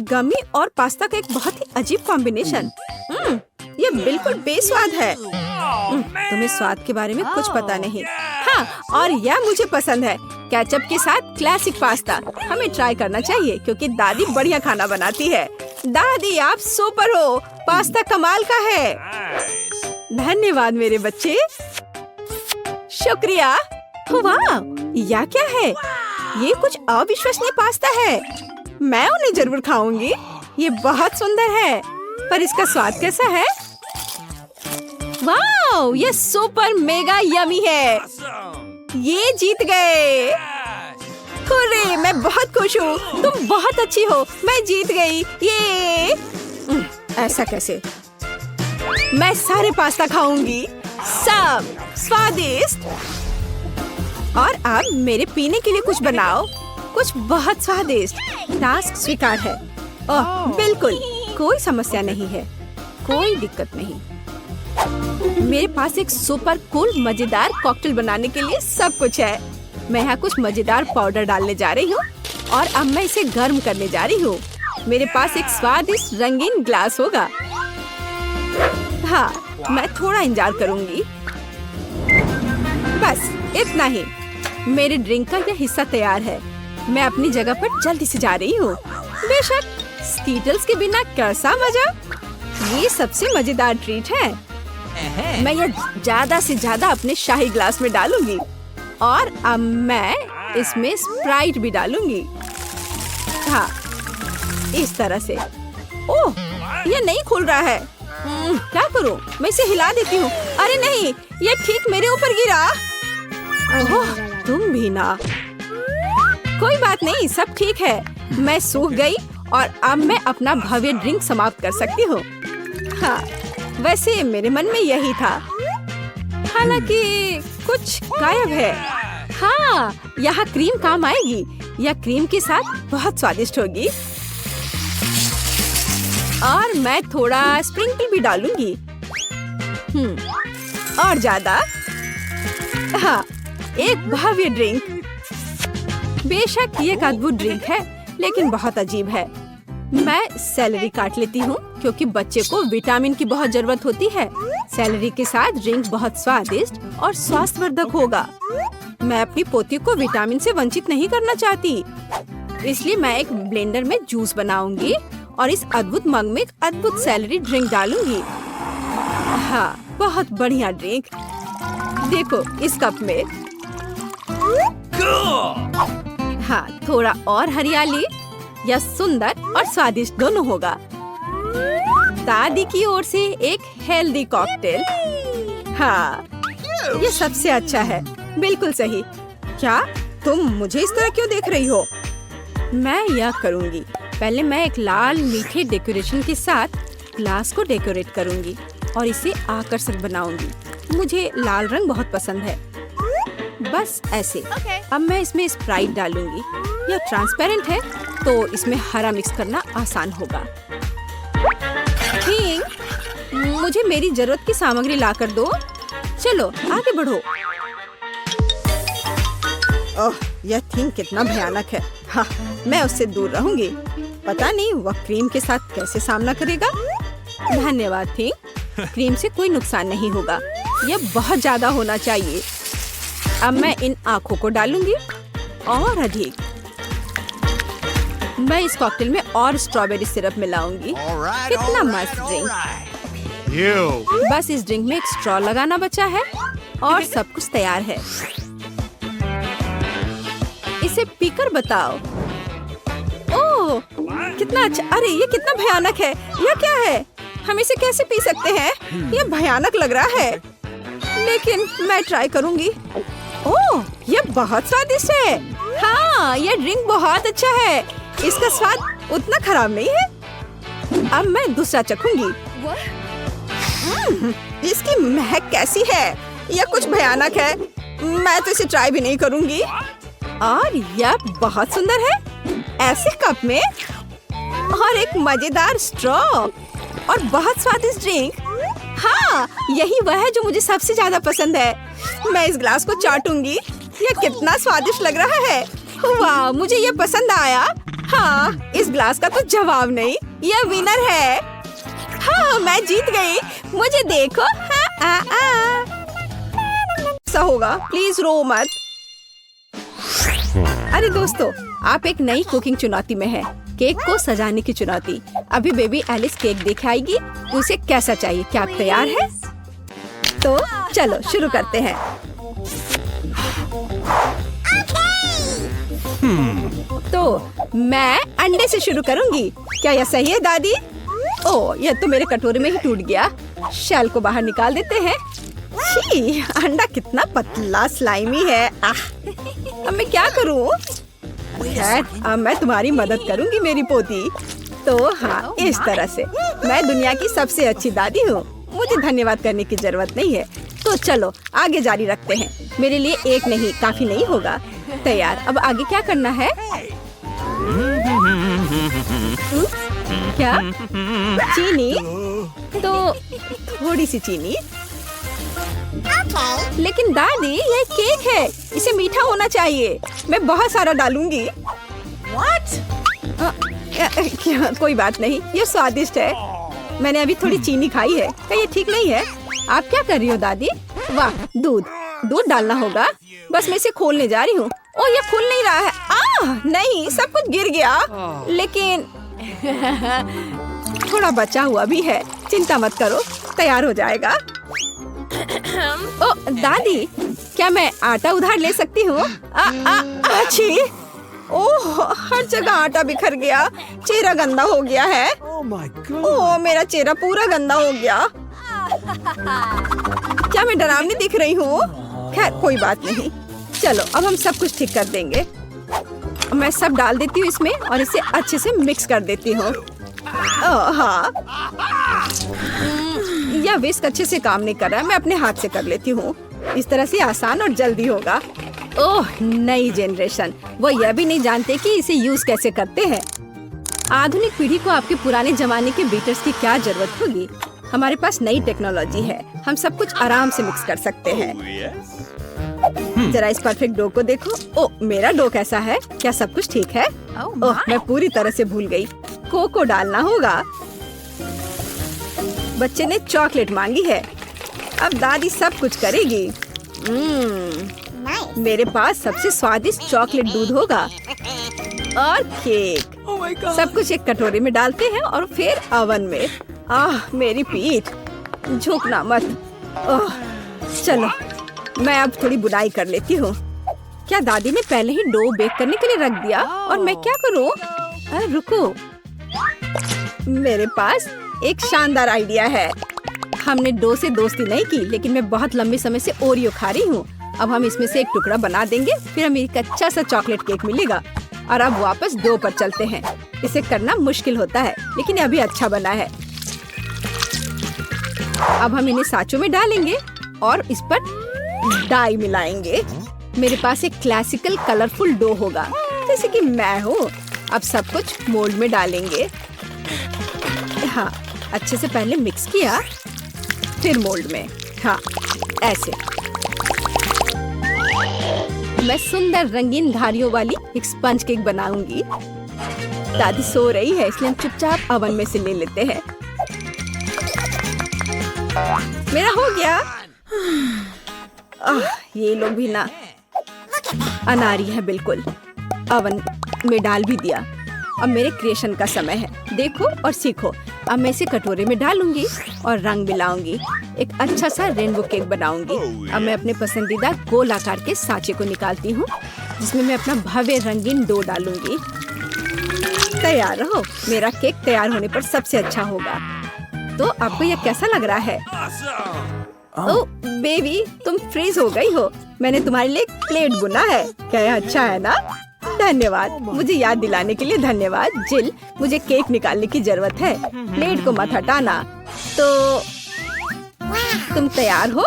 गमी और पास्ता का एक बहुत ही अजीब कॉम्बिनेशन। ये बिल्कुल बेस्वाद है। तुम्हें स्वाद के बारे में कुछ पता नहीं। हाँ, और यह मुझे पसंद है। केचप के साथ क्लासिक पास्ता। हमें ट्राई करना चाहिए क्योंकि दादी बढ़िया खाना बनाती है। दादी, आप सुपर हो। पास्ता कमाल का है। धन्यवाद मेरे बच्चे। शुक्रिया। वाह, यह क्या है? ये कुछ अविश्वसनीय पास्ता है। मैं उन्हें जरूर खाऊंगी। ये बहुत सुंदर है, पर इसका स्वाद कैसा है? वाह, ये सुपर मेगा यमी है। ये जीत गए। हुर्रे, मैं बहुत खुश हूँ। तुम बहुत अच्छी हो। मैं जीत गई। ये ऐसा कैसे? मैं सारे पास्ता खाऊंगी। सब स्वादिष्ट। और अब मेरे पीने के लिए कुछ बनाओ, कुछ बहुत स्वादिष्ट। टास्क स्वीकार है। ओह बिल्कुल, कोई समस्या नहीं है, कोई दिक्कत नहीं। मेरे पास एक सुपर कूल मजेदार कॉकटेल बनाने के लिए सब कुछ है। मैं यहाँ कुछ मजेदार पाउडर डालने जा रही हूँ और अब मैं इसे गर्म करने जा रही हूँ। मेरे पास एक स्वादिष्ट रंगीन ग्लास होगा। हाँ, मैं थोड़ा इंतजार करूंगी। बस इतना ही। मेरे ड्रिंक का यह हिस्सा तैयार है। मैं अपनी जगह पर जल्दी से जा रही हूँ। बेशक स्कीटल्स के बिना कैसा मजा। ये सबसे मजेदार ट्रीट है। मैं यह ज्यादा से ज्यादा अपने शाही ग्लास में डालूंगी और अब मैं इसमें स्प्राइट भी डालूंगी। हाँ, इस तरह से। ओह, ये नहीं खुल रहा है। क्या करूं? मैं इसे हिला देती हूँ। अरे नहीं, ये ठीक मेरे ऊपर गिरा। ओह, तुम भी ना। कोई बात नहीं, सब ठीक है। मैं सूख गई और अब मैं अपना भव्य ड्रिंक समाप्त कर सकती हूँ। हाँ, वैसे मेरे मन में यही था। हालांकि कुछ गायब है। हाँ, यहाँ क्रीम काम आएगी। यह क्रीम के साथ बहुत स्वादिष्ट होगी। और मैं थोड़ा स्प्रिंकल भी डालूंगी। और ज्यादा। हाँ, एक भव्य ड्रिंक। बेशक ये एक अद्भुत ड्रिंक है, लेकिन बहुत अजीब है। मैं सेलेरी काट लेती हूँ क्योंकि बच्चे को विटामिन की बहुत जरूरत होती है। सेलेरी के साथ ड्रिंक बहुत स्वादिष्ट और स्वास्थ्यवर्धक होगा। मैं अपनी पोती को विटामिन से वंचित नहीं करना चाहती, इसलिए मैं एक ब्लेंडर में जूस बनाऊंगी और इस अद्भुत मग में एक अद्भुत सेलेरी ड्रिंक डालूंगी। हाँ, बहुत बढ़िया ड्रिंक। देखो इस कप में। हाँ, थोड़ा और हरियाली। यह सुंदर और स्वादिष्ट दोनों होगा। दादी की ओर से एक हेल्दी कॉकटेल। हाँ, ये सबसे अच्छा है। बिल्कुल सही। क्या तुम मुझे इस तरह क्यों देख रही हो? मैं यह करूँगी। पहले मैं एक लाल मीठे डेकोरेशन के साथ ग्लास को डेकोरेट करूँगी और इसे आकर्षक बनाऊंगी। मुझे लाल रंग बहुत पसंद है। बस ऐसे। अब मैं इसमें स्प्राइट डालूंगी। यह ट्रांसपेरेंट है तो इसमें हरा मिक्स करना आसान होगा। ठीक, मुझे मेरी जरूरत की सामग्री ला कर दो। चलो आगे बढ़ो। ओह, यह थीम कितना भयानक है। हाँ, मैं उससे दूर रहूंगी। पता नहीं वह क्रीम के साथ कैसे सामना करेगा। धन्यवाद थीम। क्रीम से कोई नुकसान नहीं होगा। यह बहुत ज्यादा होना चाहिए। अब मैं इन आँखों को डालूंगी और अधिक। मैं इस कॉकटेल में और स्ट्रॉबेरी सिरप मिलाऊंगी। कितना मस्त ड्रिंक। बस इस ड्रिंक में एक स्ट्रॉ लगाना बचा है और सब कुछ तैयार है। इसे पीकर बताओ। ओह, कितना अच्छा। अरे ये कितना भयानक है। यह क्या है? हम इसे कैसे पी सकते हैं? यह भयानक लग रहा है, लेकिन मैं ट्राई करूंगी। ओह, यह बहुत स्वादिष्ट है। हाँ, यह ड्रिंक बहुत अच्छा है। इसका स्वाद उतना खराब नहीं है। अब मैं दूसरा चखूंगी। इसकी महक कैसी है? यह कुछ भयानक है। मैं तो इसे ट्राई भी नहीं करूंगी। और यह बहुत सुंदर है। ऐसे कप में और एक मजेदार स्ट्रॉ और बहुत स्वादिष्ट ड्रिंक। हाँ, यही वह है जो मुझे सबसे ज्यादा पसंद है। मैं इस ग्लास को चाटूंगी। यह कितना स्वादिष्ट लग रहा है। वाह, मुझे यह पसंद आया। हाँ, इस ग्लास का तो जवाब नहीं। यह विनर है। हाँ, मैं जीत गई। मुझे देखो। ऐसा होगा, प्लीज रो मत। अरे दोस्तों, आप एक नई कुकिंग चुनौती में हैं। केक को सजाने की चुनौती। अभी बेबी एलिस केक देख आएगी। उसे कैसा चाहिए? क्या आप तैयार हैं? तो चलो शुरू करते हैं। तो मैं अंडे से शुरू करूंगी। क्या यह सही है दादी? ओह, यह तो मेरे कटोरे में ही टूट गया। शेल को बाहर निकाल देते हैं। छी, अंडा कितना पतला स्लाइमी है। अब मैं क्या करूं? खैर, अब मैं तुम्हारी मदद करूंगी मेरी पोती। तो हाँ, इस तरह से। मैं दुनिया की सबसे अच्छी दादी हूँ। मुझे धन्यवाद करने की जरूरत नहीं है। तो चलो आगे जारी रखते हैं। मेरे लिए एक नहीं काफी नहीं होगा। तैयार। अब आगे क्या करना है? क्या? चीनी? तो थोड़ी सी चीनी। लेकिन दादी ये केक है, इसे मीठा होना चाहिए। मैं बहुत सारा डालूंगी। क्या? कोई बात नहीं, ये स्वादिष्ट है। मैंने अभी थोड़ी चीनी खाई है। क्या ये ठीक नहीं है? आप क्या कर रही हो दादी? वाह, दूध डालना होगा। बस मैं इसे खोलने जा रही हूँ। ओ, ये खुल नहीं रहा है। नहीं, सब कुछ गिर गया। लेकिन थोड़ा बचा हुआ भी है। चिंता मत करो, तैयार हो जाएगा। ओ दादी, क्या मैं आटा उधार ले सकती हूँ? अच्छी। ओह, हर जगह आटा बिखर गया। चेहरा गंदा हो गया है। ओह, मेरा चेहरा पूरा गंदा हो गया। क्या मैं डरावनी दिख रही हूँ? खैर कोई बात नहीं। चलो अब हम सब कुछ ठीक कर देंगे। मैं सब डाल देती हूँ इसमें और इसे अच्छे से मिक्स कर देती हूँ। हाँ, यह विस्क अच्छे से काम नहीं कर रहा है। मैं अपने हाथ से कर लेती हूँ। इस तरह से आसान और जल्दी होगा। ओह, नई जनरेशन, वो यह भी नहीं जानते कि इसे यूज कैसे करते हैं। आधुनिक पीढ़ी को आपके पुराने जमाने के बीटर्स की क्या जरूरत होगी? हमारे पास नई टेक्नोलॉजी है। हम सब कुछ आराम से मिक्स कर सकते हैं। जरा इस परफेक्ट डो को देखो। ओ, मेरा डो कैसा है? क्या सब कुछ ठीक है? ओह, मैं पूरी तरह से भूल गई। कोको डालना होगा। बच्चे ने चॉकलेट मांगी है। अब दादी सब कुछ करेगी। मेरे पास सबसे स्वादिष्ट चॉकलेट दूध होगा और केक। सब कुछ एक कटोरे में डालते हैं और फिर ओवन में। मेरी पीठ। झुकना मत। चलो मैं अब थोड़ी बुनाई कर लेती हूँ। क्या दादी ने पहले ही डो बेक करने के लिए रख दिया? और मैं क्या करूँ? रुको, मेरे पास एक शानदार आइडिया है। हमने डो से दोस्ती नहीं की, लेकिन मैं बहुत लंबे समय से ओरियो खा रही हूँ। अब हम इसमें से एक टुकड़ा बना देंगे, फिर हमें एक अच्छा सा चॉकलेट केक मिलेगा। और अब वापस डो पर चलते हैं। इसे करना मुश्किल होता है, लेकिन अभी अच्छा बना है। अब हम इन्हें साँचों में डालेंगे और इस पर डाई मिलाएंगे। मेरे पास एक क्लासिकल कलरफुल डो होगा, जैसे कि मैं हूँ। अब सब कुछ मोल्ड में डालेंगे। हाँ, अच्छे से पहले मिक्स किया, फिर मोल्ड में। हाँ, ऐसे। मैं सुंदर रंगीन धारियों वाली एक स्पंज केक बनाऊंगी। दादी सो रही है, इसलिए हम चुपचाप ओवन में से ले लेते हैं। मेरा हो गया। ये लोग भी ना अनारी है बिल्कुल। ओवन में डाल भी दिया। अब मेरे क्रिएशन का समय है। देखो और सीखो। अब मैं इसे कटोरे में डालूंगी और रंग मिलाऊंगी। एक अच्छा सा रेनबो केक बनाऊंगी। अब मैं अपने पसंदीदा गोल आकार के सांचे को निकालती हूँ, जिसमें मैं अपना भव्य रंगीन डो डालूंगी। तैयार रहो, मेरा केक तैयार होने पर सबसे अच्छा होगा। तो आपको यह कैसा लग रहा है? ओह बेबी, तुम फ्रीज हो गई हो। मैंने तुम्हारे लिए एक प्लेट बुना है। क्या यह अच्छा है ना? धन्यवाद, मुझे याद दिलाने के लिए धन्यवाद। जिल, मुझे केक निकालने की जरूरत है। प्लेट को मत हटाना। तो तुम तैयार हो?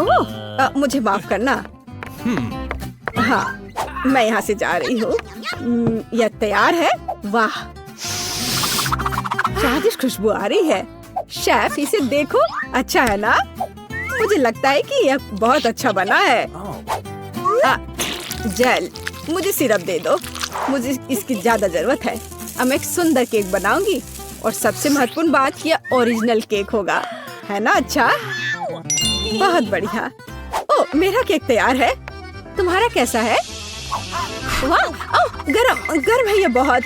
ओह, मुझे माफ करना। हाँ, मैं यहाँ से जा रही हूँ। यह तैयार है। वाह, स्वादिष्ट खुशबू आ रही है। शेफ, इसे देखो, अच्छा है ना? मुझे लगता है कि यह बहुत अच्छा बना है। जेल, मुझे सिरप दे दो। मुझे इसकी ज्यादा जरूरत है। अब मैं एक सुंदर केक बनाऊंगी और सबसे महत्वपूर्ण बात, यह ओरिजिनल केक होगा, है ना? अच्छा, बहुत बढ़िया। ओह, मेरा केक तैयार है। तुम्हारा कैसा है? वाह, ओह, गरम है ये बहुत।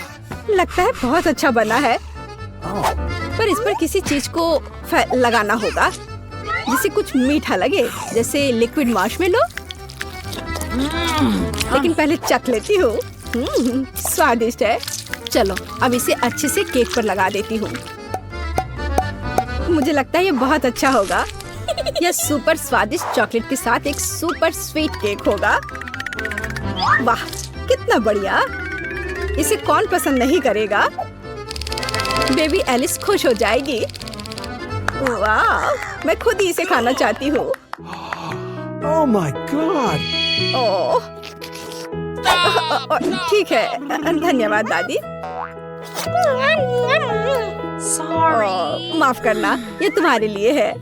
लगता है बहुत अच्छा बना है। पर इस पर किसी चीज को लगाना होगा जिससे कुछ मीठा लगे, जैसे लिक्विड मार्शमेलो। लेकिन पहले चख लेती हूँ। स्वादिष्ट है। चलो अब इसे अच्छे से केक पर लगा देती हूँ। मुझे लगता है ये बहुत अच्छा होगा। यह सुपर स्वादिष्ट चॉकलेट के साथ एक सुपर स्वीट केक होगा। वाह, कितना बढ़िया। इसे कौन पसंद नहीं करेगा? बेबी एलिस खुश हो जाएगी। वाह, मैं खुद ही इसे खाना चाहती हूँ। Oh my God! ओह, ठीक है, धन्यवाद दादी। माफ करना, ये तुम्हारे लिए है।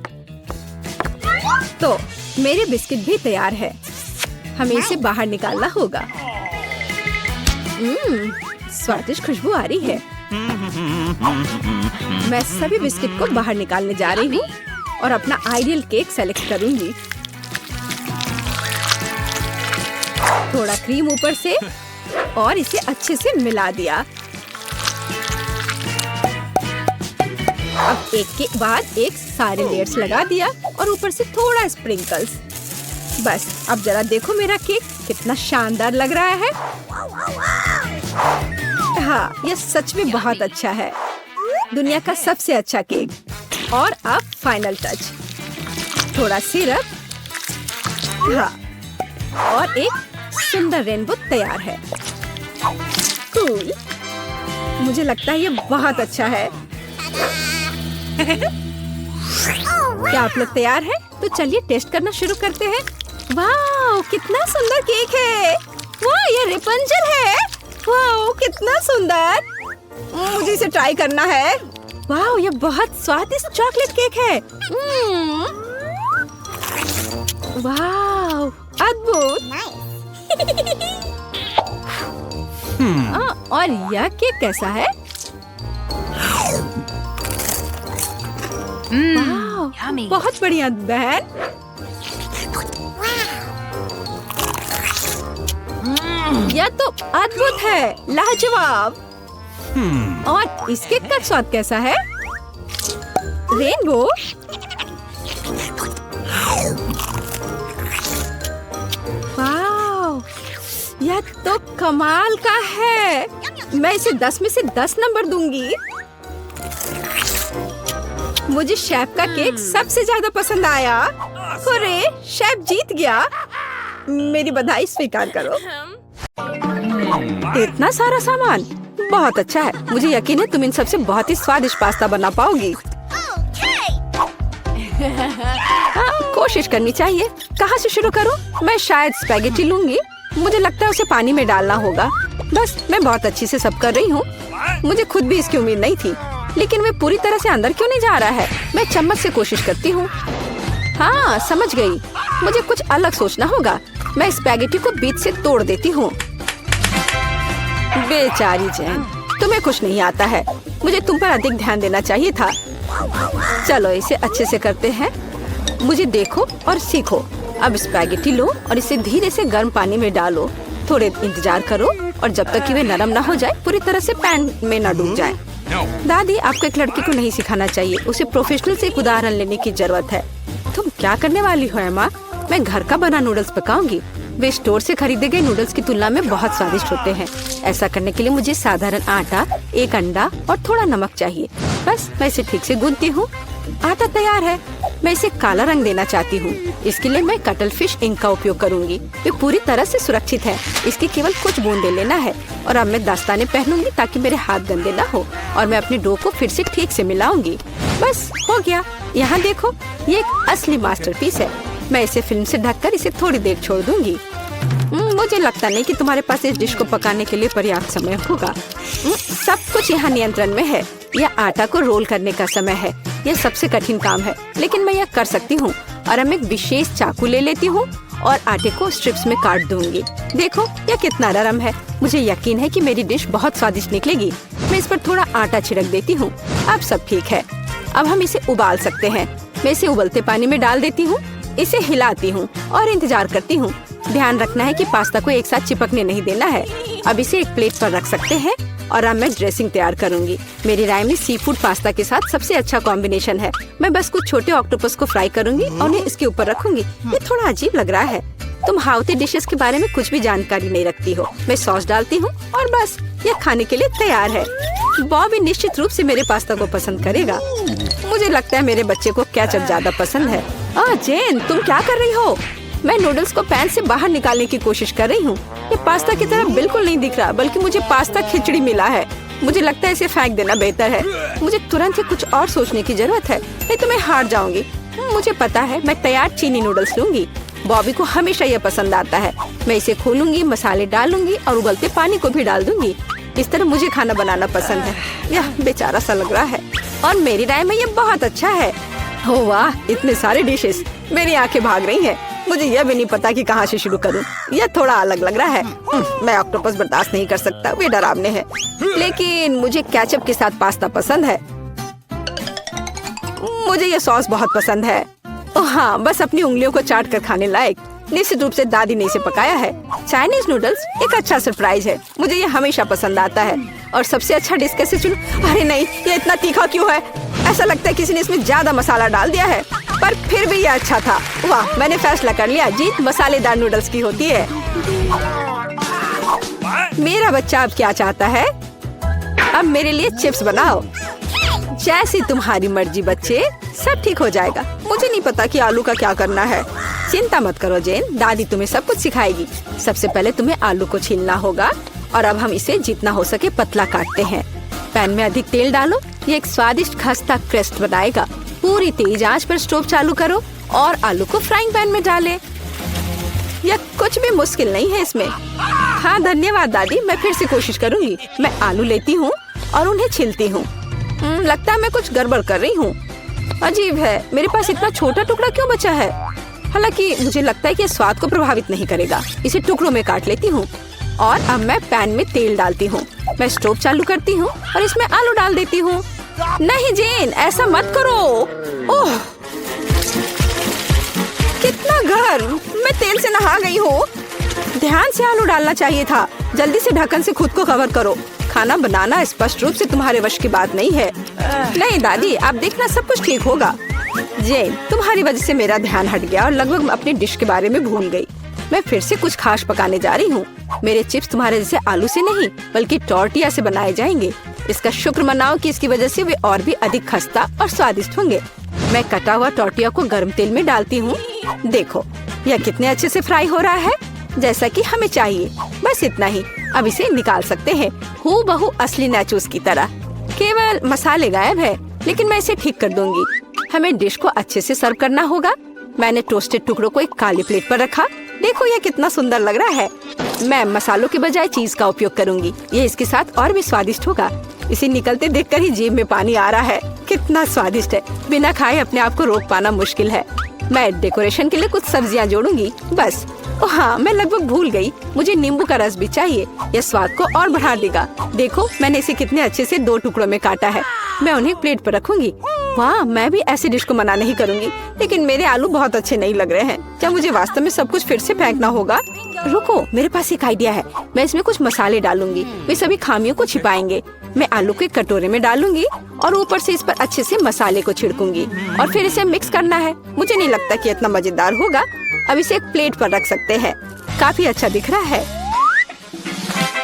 तो मेरे बिस्किट भी तैयार है, हमें इसे बाहर निकालना होगा। स्वादिष्ट खुशबू आ रही है। मैं सभी बिस्किट को बाहर निकालने जा रही हूँ और अपना आइडियल केक सेलेक्ट करूंगी। थोड़ा क्रीम ऊपर से और इसे अच्छे से मिला दिया। अब एक के बाद एक सारे लेयर्स लगा दिया और ऊपर से थोड़ा स्प्रिंकल्स। बस अब जरा देखो मेरा केक कितना शानदार लग रहा है। हाँ, यह सच में बहुत अच्छा है। दुनिया का सबसे अच्छा केक। और अब फाइनल टच, थोड़ा सिरप, हाँ, और एक सुंदर रेनबो तैयार है। कूल, मुझे लगता है ये बहुत अच्छा है। क्या आप लोग तैयार हैं? तो चलिए टेस्ट करना शुरू करते हैं। वाह, कितना सुंदर केक है। वाह, ये रेपंजल है। वाह, कितना सुंदर। मुझे इसे ट्राई करना है। वाह, ये बहुत स्वादिष्ट चॉकलेट केक है। वाह, अद्भुत। और यह केक कैसा है? बहुत बढ़िया बहन। यह तो अद्भुत है, लाजवाब। और इस केक का स्वाद कैसा है? रेनबो। वाह, यह तो कमाल का है। मैं इसे 10 में से 10 नंबर दूंगी। मुझे शेफ का केक सबसे ज्यादा पसंद आया। अरे, शेफ जीत गया। मेरी बधाई स्वीकार करो। इतना सारा सामान, बहुत अच्छा है। मुझे यकीन है तुम इन सबसे बहुत ही स्वादिष्ट पास्ता बना पाओगी। कोशिश करनी चाहिए। कहाँ से शुरू करूँ? मैं शायद स्पैगेटी लूंगी। मुझे लगता है उसे पानी में डालना होगा। बस, मैं बहुत अच्छी से सब कर रही हूँ। मुझे खुद भी इसकी उम्मीद नहीं थी, लेकिन वे पूरी तरह से अंदर क्यों नहीं जा रहा है? मैं चम्मच से कोशिश करती हूँ। हाँ, समझ गई। मुझे कुछ अलग सोचना होगा। मैं स्पैगेटी को बीच से तोड़ देती हूँ। बेचारी जैन, तुम्हें कुछ नहीं आता है। मुझे तुम पर अधिक ध्यान देना चाहिए था। चलो इसे अच्छे से करते हैं। मुझे देखो और सीखो। अब स्पैगेटी लो और इसे धीरे से गर्म पानी में डालो। थोड़े इंतजार करो और जब तक कि वे नरम ना हो जाए, पूरी तरह से पैन में ना डूब जाए। दादी, आपको एक लड़की को नहीं सिखाना चाहिए। उसे प्रोफेशनल से एक उदाहरण लेने की जरूरत है। तुम क्या करने वाली हो एमा? मैं घर का बना नूडल्स पकाऊंगी। वे स्टोर से खरीदे गए नूडल्स की तुलना में बहुत स्वादिष्ट होते हैं। ऐसा करने के लिए मुझे साधारण आटा, एक अंडा और थोड़ा नमक चाहिए। बस, मैं इसे ठीक से गूंथती हूँ। आटा तैयार है। मैं इसे काला रंग देना चाहती हूँ। इसके लिए मैं कटल फिश इंक का उपयोग करूँगी। ये पूरी तरह से सुरक्षित है। इसके केवल कुछ बूंदे लेना है। और अब मैं दस्ताने पहनूंगी ताकि मेरे हाथ गंदे ना हो। और मैं अपने डो को फिर से ठीक से मिलाऊंगी। बस, हो गया। यहाँ देखो, ये एक असली मास्टरपीस है। मैं इसे फिल्म से ढककर इसे थोड़ी देर छोड़ दूंगी। मुझे लगता नहीं कि तुम्हारे पास इस डिश को पकाने के लिए पर्याप्त समय होगा। सब कुछ यहाँ नियंत्रण में है। यह आटा को रोल करने का समय है। यह सबसे कठिन काम है, लेकिन मैं यह कर सकती हूँ। और अब एक विशेष चाकू ले लेती हूँ और आटे को स्ट्रिप्स में काट दूंगी। देखो, यह कितना नरम है। मुझे यकीन है कि मेरी डिश बहुत स्वादिष्ट निकलेगी। मैं इस पर थोड़ा आटा छिड़क देती हूँ। अब सब ठीक है। अब हम इसे उबाल सकते हैं। मैं इसे उबलते पानी में डाल देती हूँ। इसे हिलाती हूँ और इंतजार करती हूँ। ध्यान रखना है कि पास्ता को एक साथ चिपकने नहीं देना है। अब इसे एक प्लेट पर रख सकते हैं और अब मैं ड्रेसिंग तैयार करूंगी। मेरी राय में सी फूड पास्ता के साथ सबसे अच्छा कॉम्बिनेशन है। मैं बस कुछ छोटे ऑक्टोपस को फ्राई करूंगी और उन्हें इसके ऊपर रखूंगी। ये थोड़ा अजीब लग रहा है। तुम हाउती डिशेस के बारे में कुछ भी जानकारी नहीं रखती हो। मैं सॉस डालती हूँ और बस, यह खाने के लिए तैयार है। बॉबी निश्चित रूप से मेरे पास्ता को पसंद करेगा। मुझे लगता है मेरे बच्चे को केचप ज्यादा पसंद है। जेन, तुम क्या कर रही हो? मैं नूडल्स को पैन से बाहर निकालने की कोशिश कर रही हूँ। ये पास्ता की तरह बिल्कुल नहीं दिख रहा, बल्कि मुझे पास्ता खिचड़ी मिला है। मुझे लगता है इसे फेंक देना बेहतर है। मुझे तुरंत ही कुछ और सोचने की जरूरत है, नहीं तो मैं हार जाऊंगी। मुझे पता है, मैं तैयार चीनी नूडल्स लूंगी। बॉबी को हमेशा यह पसंद आता है। मैं इसे खोलूंगी, मसाले डालूंगी और उबलते पानी को भी डाल दूंगी। इस तरह मुझे खाना बनाना पसंद है। यह बेचारा सा लग रहा है और मेरी राय में यह बहुत अच्छा है। ओह वाह, इतने सारे डिशेस, मेरी आंखें भाग रही हैं। मुझे यह भी नहीं पता कि कहाँ से शुरू करूं। यह थोड़ा अलग लग रहा है। मैं ऑक्टोपस बर्दाश्त नहीं कर सकता, वे डरावने हैं। लेकिन मुझे केचप के साथ पास्ता पसंद है। मुझे यह सॉस बहुत पसंद है। ओह हाँ, बस अपनी उंगलियों को चाट कर खाने लायक। निश्चित रूप से दादी ने इसे पकाया है। चाइनीज नूडल्स एक अच्छा सरप्राइज है। मुझे ये हमेशा पसंद आता है। और सबसे अच्छा डिश कैसे चुनूं? अरे नहीं, ये इतना तीखा क्यों है? ऐसा लगता है किसी ने इसमें ज्यादा मसाला डाल दिया है, पर फिर भी ये अच्छा था। वाह, मैंने फैसला कर लिया, जीत मसालेदार नूडल्स की होती है। मेरा बच्चा अब क्या चाहता है? अब मेरे लिए चिप्स बनाओ। जैसी तुम्हारी मर्जी बच्चे, सब ठीक हो जाएगा। मुझे नहीं पता कि आलू का क्या करना है। चिंता मत करो जेन, दादी तुम्हें सब कुछ सिखाएगी। सबसे पहले तुम्हें आलू को छीलना होगा और अब हम इसे जितना हो सके पतला काटते हैं। पैन में अधिक तेल डालो, ये एक स्वादिष्ट खस्ता क्रेस्ट बनाएगा। पूरी तेज आंच पर स्टोव चालू करो और आलू को फ्राइंग पैन में डालें। यह कुछ भी मुश्किल नहीं है इसमें। हाँ धन्यवाद दादी, मैं फिर से कोशिश करूंगी। मैं आलू लेती हूँ और उन्हें छीलती हूँ। लगता है मैं कुछ गड़बड़ कर रही हूँ। अजीब है, मेरे पास इतना छोटा टुकड़ा क्यों बचा है? हालांकि मुझे लगता है कि स्वाद को प्रभावित नहीं करेगा। इसे टुकड़ों में काट लेती हूँ और अब मैं पैन में तेल डालती हूँ। मैं स्टोव चालू करती हूँ और इसमें आलू डाल देती हूँ। नहीं जेन, ऐसा मत करो। ओह, कितना गर्म! मैं तेल से नहा गई हूँ। ध्यान से आलू डालना चाहिए था। जल्दी से ढक्कन से खुद को कवर करो। खाना बनाना स्पष्ट रूप से तुम्हारे वश की बात नहीं है। नहीं दादी, आप देखना सब कुछ ठीक होगा। जेन, तुम्हारी वजह से मेरा ध्यान हट गया और लगभग मैं अपने डिश के बारे में भूल गई। मैं फिर से कुछ खास पकाने जा रही हूँ। मेरे चिप्स तुम्हारे जैसे आलू से नहीं बल्कि टॉर्टिया से बनाए जाएंगे। इसका शुक्र मनाओ कि इसकी वजह से वे और भी अधिक खस्ता और स्वादिष्ट होंगे। मैं कटा हुआ टॉर्टिया को गर्म तेल में डालती हूँ। देखो, यह कितने अच्छे से फ्राई हो रहा है, जैसा कि हमें चाहिए। बस इतना ही, अब इसे निकाल सकते हैं, हूबहू असली नाचोस की तरह। केवल मसाले गायब है, लेकिन मैं इसे ठीक कर दूंगी। हमें डिश को अच्छे से सर्व करना होगा। मैंने टोस्टेड टुकड़ों को एक काली प्लेट पर रखा। देखो यह कितना सुंदर लग रहा है। मैं मसालों के बजाय चीज का उपयोग करूंगी। ये इसके साथ और भी स्वादिष्ट होगा। इसे निकलते देखकर ही जीभ में पानी आ रहा है। कितना स्वादिष्ट है, बिना खाए अपने आप को रोक पाना मुश्किल है। मैं डेकोरेशन के लिए कुछ सब्जियां जोड़ूंगी बस। ओह हाँ, मैं लगभग भूल गई, मुझे नींबू का रस भी चाहिए। यह स्वाद को और बढ़ा देगा। देखो मैंने इसे कितने अच्छे से 2 टुकड़ों में काटा है। मैं उन्हें प्लेट पर रखूंगी। वाह, मैं भी ऐसी डिश को मना नहीं करूंगी, लेकिन मेरे आलू बहुत अच्छे नहीं लग रहे हैं। क्या मुझे वास्तव में सब कुछ फिर से फेंकना होगा? रुको, मेरे पास एक आइडिया है। मैं इसमें कुछ मसाले डालूंगी, वे सभी खामियों को छिपाएंगे। मैं आलू को एक कटोरे में डालूंगी और ऊपर से इस पर अच्छे से मसाले को छिड़कूंगी और फिर इसे मिक्स करना है। मुझे नहीं लगता कि इतना मजेदार होगा। अब इसे एक प्लेट पर रख सकते हैं। काफी अच्छा दिख रहा है।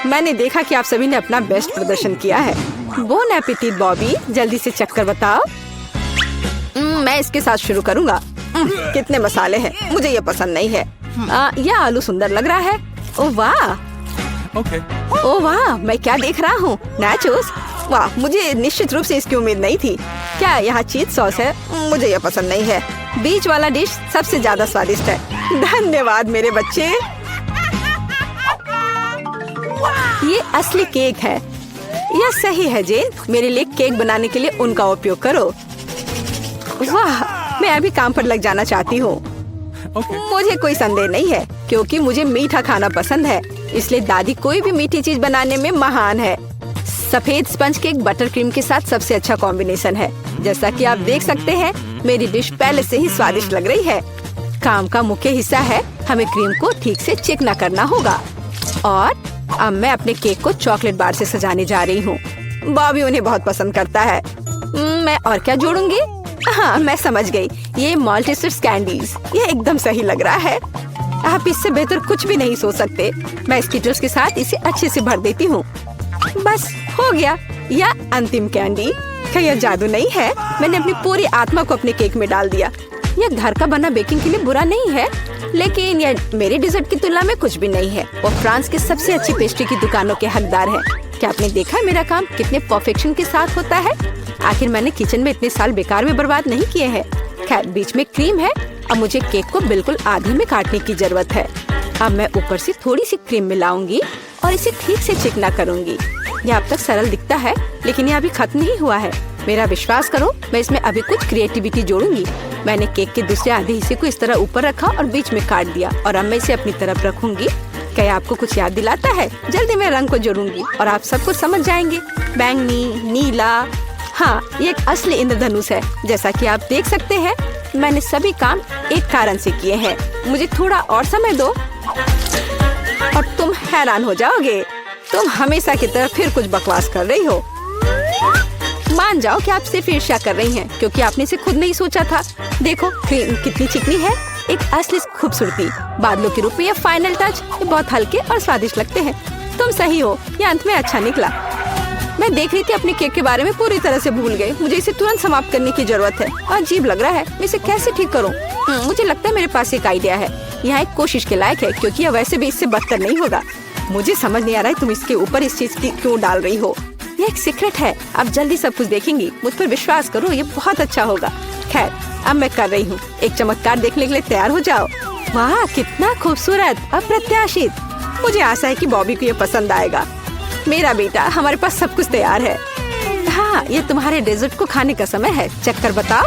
मैंने देखा कि आप सभी ने अपना बेस्ट प्रदर्शन किया है। बोन एपेटिट बॉबी, जल्दी से चखकर बताओ। मैं इसके साथ शुरू करूंगा। कितने मसाले हैं, मुझे ये पसंद नहीं है। यह आलू सुंदर लग रहा है। ओह वाह, ओह वाह, मैं क्या देख रहा हूँ? नाचोस। वाह, मुझे निश्चित रूप से इसकी उम्मीद नहीं थी। क्या यहाँ चीज सॉस है? मुझे यह पसंद नहीं है। बीच वाला डिश सबसे ज्यादा स्वादिष्ट है। धन्यवाद मेरे बच्चे। ये असली केक है। यह सही है जेन, मेरे लिए केक बनाने के लिए उनका उपयोग करो। वाह, मैं अभी काम पर लग जाना चाहती हूँ। मुझे कोई संदेह नहीं है, क्योंकि मुझे मीठा खाना पसंद है, इसलिए दादी कोई भी मीठी चीज बनाने में महान है। सफेद स्पंज केक बटर क्रीम के साथ सबसे अच्छा कॉम्बिनेशन है। जैसा कि आप देख सकते हैं, मेरी डिश पहले से ही स्वादिष्ट लग रही है। काम का मुख्य हिस्सा है, हमें क्रीम को ठीक से चिकना करना होगा। और अब मैं अपने केक को चॉकलेट बार से सजाने जा रही हूँ। बॉबी उन्हें बहुत पसंद करता है। मैं और क्या जोड़ूंगी? हाँ, मैं समझ गई, ये माल्टेसर्स कैंडीज। ये एकदम सही लग रहा है। आप इससे बेहतर कुछ भी नहीं सोच सकते। मैं स्किटर्स के साथ इसे अच्छे से भर देती हूँ। बस हो गया। यह अंतिम कैंडी। क्या यह जादू नहीं है? मैंने अपनी पूरी आत्मा को अपने केक में डाल दिया। यह घर का बना बेकिंग के लिए बुरा नहीं है, लेकिन यह मेरे डिजर्ट की तुलना में कुछ भी नहीं है। वो फ्रांस के सबसे अच्छी पेस्ट्री की दुकानों के हकदार है। क्या आपने देखा है मेरा काम कितने परफेक्शन के साथ होता है? आखिर मैंने किचन में इतने साल बेकार में बर्बाद नहीं किए हैं। खैर, बीच में क्रीम है। अब मुझे केक को बिल्कुल आधे में काटने की जरूरत है। अब मैं ऊपर से थोड़ी सी क्रीम मिलाऊंगी और इसे ठीक से चिकना करूंगी। यह अब तक सरल दिखता है, लेकिन यह अभी खत्म नहीं हुआ है। मेरा विश्वास करो, मैं इसमें अभी कुछ क्रिएटिविटी जोड़ूंगी। मैंने केक के दूसरे आधे हिस्से को इस तरह ऊपर रखा और बीच में काट दिया और अब मैं इसे अपनी तरफ रखूंगी। क्या आपको कुछ याद दिलाता है? जल्दी मैं रंग को जोड़ूंगी और आप सब कुछ समझ जाएंगे। बैंगनी, नीला, हाँ, ये एक असली इंद्रधनुष है। जैसा कि आप देख सकते हैं, मैंने सभी काम एक कारण से किए हैं। मुझे थोड़ा और समय दो और तुम हैरान हो जाओगे। तुम हमेशा की तरह फिर कुछ बकवास कर रही हो। मान जाओ कि आप सिर्फ ईर्ष्या कर रही हैं, क्योंकि आपने इसे खुद नहीं सोचा था। देखो क्रीम कितनी चिकनी है, एक असली खूबसूरती। बादलों के रूप में ये फाइनल टच। ये बहुत हल्के और स्वादिष्ट लगते हैं। तुम सही हो, ये अंत में अच्छा निकला। मैं देख रही थी अपने केक के बारे में पूरी तरह से भूल गई। मुझे इसे तुरंत समाप्त करने की जरूरत है। अजीब लग रहा है, मैं इसे कैसे ठीक करूं? मुझे लगता है मेरे पास एक आइडिया है। यह एक कोशिश के लायक है, क्योंकि यह वैसे भी इससे बदतर नहीं होगा। मुझे समझ नहीं आ रहा है तुम इसके ऊपर इस चीज की क्यों डाल रही हो। ये एक सीक्रेट है। अब जल्दी सब कुछ देखेंगी। मुझ पर विश्वास करो, ये बहुत अच्छा होगा। खैर, अब मैं कर रही हूँ। एक चमत्कार देखने के लिए तैयार हो जाओ। वाह, कितना खूबसूरत, अप्रत्याशित। मुझे आशा है कि बॉबी को ये पसंद आएगा। मेरा बेटा, हमारे पास सब कुछ तैयार है। हाँ, ये तुम्हारे डेजर्ट को खाने का समय है। चेक कर बताओ।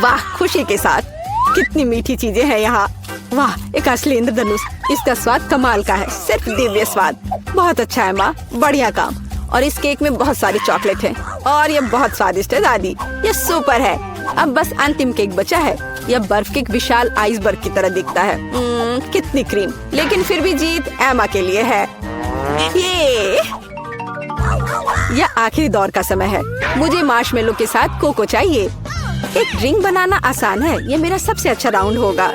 वाह, खुशी के साथ। कितनी मीठी चीजें हैं यहाँ। वाह, एक असली इंद्रधनुष। इसका स्वाद कमाल का है, सिर्फ दिव्य स्वाद। बहुत अच्छा है माँ, बढ़िया काम। और इस केक में बहुत सारी चॉकलेट है और ये बहुत स्वादिष्ट है दादी। ये सुपर है। अब बस अंतिम केक बचा है। यह बर्फ के एक विशाल आइसबर्ग की तरह दिखता है। कितनी क्रीम, लेकिन फिर भी जीत एमा के लिए है। यह आखिरी दौर का समय है। मुझे मार्शमेलो के साथ कोको चाहिए। एक ड्रिंक बनाना आसान है। ये मेरा सबसे अच्छा राउंड होगा।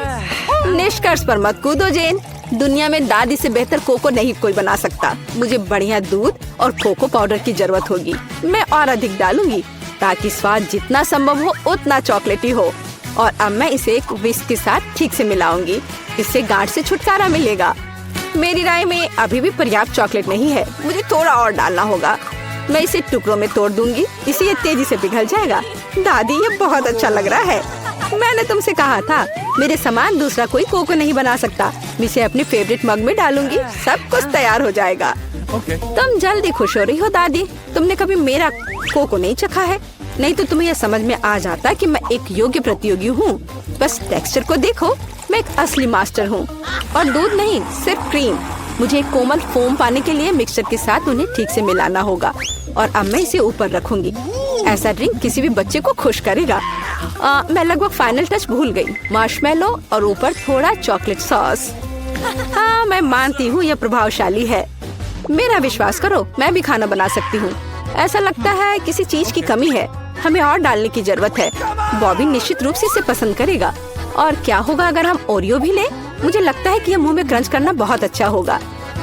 निष्कर्ष पर मत कूदो जेन। दुनिया में दादी से बेहतर कोको नहीं कोई बना सकता। मुझे बढ़िया दूध और कोको पाउडर की जरूरत होगी। मैं और अधिक डालूंगी ताकि स्वाद जितना संभव हो उतना चॉकलेटी हो। और अब मैं इसे एक विस्क के साथ ठीक से मिलाऊंगी। इससे गांठ से छुटकारा मिलेगा। मेरी राय में अभी भी पर्याप्त चॉकलेट नहीं है। मुझे थोड़ा और डालना होगा। मैं इसे टुकड़ों में तोड़ दूंगी, इससे ये तेजी से पिघल जाएगा। दादी, ये बहुत अच्छा लग रहा है। मैंने तुमसे कहा था, मेरे समान दूसरा कोई कोको नहीं बना सकता। मैं इसे अपने फेवरेट मग में डालूंगी। सब कुछ तैयार हो जाएगा। तुम जल्दी खुश हो रही हो दादी। तुमने कभी मेरा कोको नहीं चखा है, नहीं तो तुम्हें यह समझ में आ जाता कि मैं एक योग्य प्रतियोगी हूँ। बस टेक्सचर को देखो, मैं एक असली मास्टर हूँ। और दूध नहीं, सिर्फ क्रीम। मुझे एक कोमल फोम पाने के लिए मिक्सचर के साथ उन्हें ठीक से मिलाना होगा। और अब मैं इसे ऊपर रखूंगी। ऐसा ड्रिंक किसी भी बच्चे को खुश करेगा। मैं लगभग फाइनल टच भूल गई। मार्शमेलो और ऊपर थोड़ा चॉकलेट सॉस। हाँ, मैं मानती हूँ यह प्रभावशाली है। मेरा विश्वास करो, मैं भी खाना बना सकती हूँ। ऐसा लगता है किसी चीज की कमी है। हमें और डालने की जरूरत है। बॉबी निश्चित रूप से इसे पसंद करेगा। और क्या होगा अगर हम ओरियो भी लें? मुझे लगता है कि यह मुंह में क्रंच करना बहुत अच्छा होगा।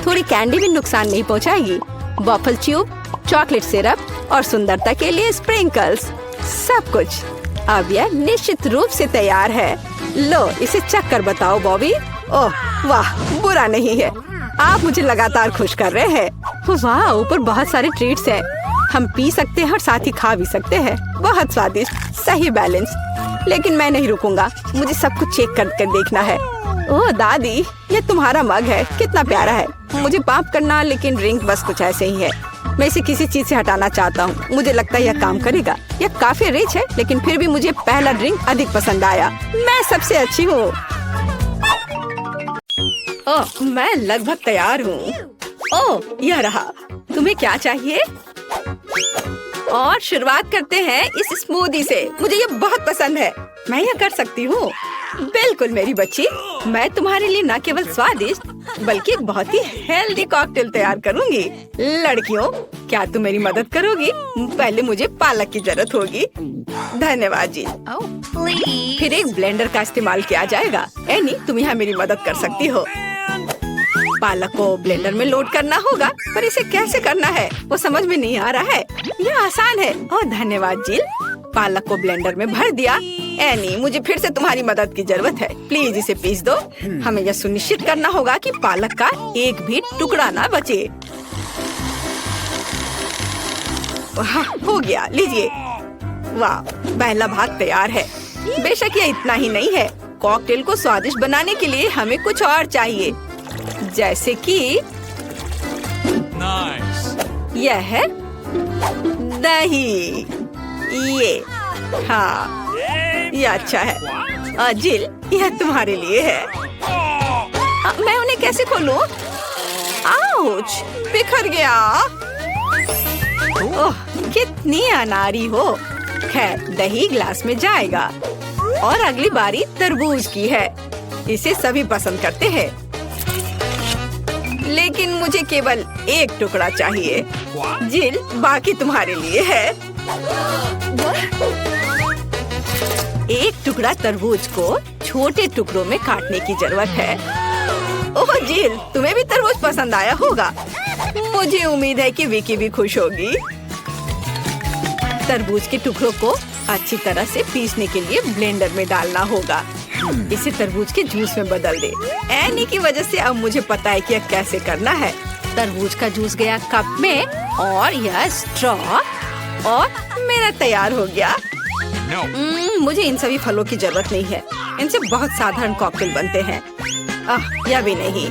थोड़ी कैंडी भी नुकसान नहीं पहुंचाएगी। वॉफल ट्यूब, चॉकलेट सिरप और सुंदरता के लिए स्प्रिंकल्स, सब कुछ। अब यह निश्चित रूप से तैयार है। लो, इसे चख कर बताओ बॉबी। ओह वाह, बुरा नहीं है। आप मुझे लगातार खुश कर रहे हैं। वाह, ऊपर बहुत सारे ट्रीट्स हैं। हम पी सकते हैं और साथ ही खा भी सकते हैं। बहुत स्वादिष्ट, सही बैलेंस। लेकिन मैं नहीं रुकूंगा। मुझे सब कुछ चेक करके देखना है। ओह दादी, ये तुम्हारा मग है, कितना प्यारा है। मुझे माफ करना, लेकिन ड्रिंक बस कुछ ऐसे ही है। मैं इसे किसी चीज से हटाना चाहता हूँ। मुझे लगता है यह काम करेगा। यह काफी रिच है, लेकिन फिर भी मुझे पहला ड्रिंक अधिक पसंद आया। मैं सबसे अच्छी हूँ। ओह, मैं लगभग तैयार हूँ। ओह, यह रहा। तुम्हें क्या चाहिए? और शुरुआत करते हैं इस स्मूदी से। मुझे ये बहुत पसंद है। मैं यह कर सकती हूँ। बिल्कुल मेरी बच्ची, मैं तुम्हारे लिए न केवल स्वादिष्ट बल्कि एक बहुत ही हेल्दी कॉकटेल तैयार करूँगी। लड़कियों, क्या तुम मेरी मदद करोगी? पहले मुझे पालक की जरूरत होगी। धन्यवाद जी। फिर एक ब्लेंडर का इस्तेमाल किया जाएगा। एनी, तुम यहाँ मेरी मदद कर सकती हो। पालक को ब्लेंडर में लोड करना होगा, पर इसे कैसे करना है वो समझ में नहीं आ रहा है। यह आसान है। ओह धन्यवाद जिल। पालक को ब्लेंडर में भर दिया। एनी, मुझे फिर से तुम्हारी मदद की जरूरत है। प्लीज इसे पीस दो। हमें यह सुनिश्चित करना होगा कि पालक का एक भी टुकड़ा ना बचे। हाँ, हो गया, लीजिए। वाह, पहला भाग तैयार है। बेशक ये इतना ही नहीं है, कॉकटेल को स्वादिष्ट बनाने के लिए हमें कुछ और चाहिए, जैसे कि यह है दही। ये, हाँ, ये अच्छा है। जिल, यह तुम्हारे लिए है। मैं उन्हें कैसे खोलूं? आउच, बिखर गया। ओह, कितनी अनारी हो। खैर, दही ग्लास में जाएगा। और अगली बारी तरबूज की है। इसे सभी पसंद करते हैं, लेकिन मुझे केवल एक टुकड़ा चाहिए। जिल, बाकी तुम्हारे लिए है। एक टुकड़ा तरबूज को छोटे टुकड़ों में काटने की जरूरत है। ओह जिल, तुम्हें भी तरबूज पसंद आया होगा। मुझे उम्मीद है कि विकी भी खुश होगी। तरबूज के टुकड़ों को अच्छी तरह से पीसने के लिए ब्लेंडर में डालना होगा। इसे तरबूज के जूस में बदल दे। एनी की वजह से अब मुझे पता है कि यह कैसे करना है। तरबूज का जूस गया कप में और यह स्ट्रॉ और मेरा तैयार हो गया। मुझे इन सभी फलों की जरूरत नहीं है। इनसे बहुत साधारण कॉकटेल बनते हैं। यह भी नहीं।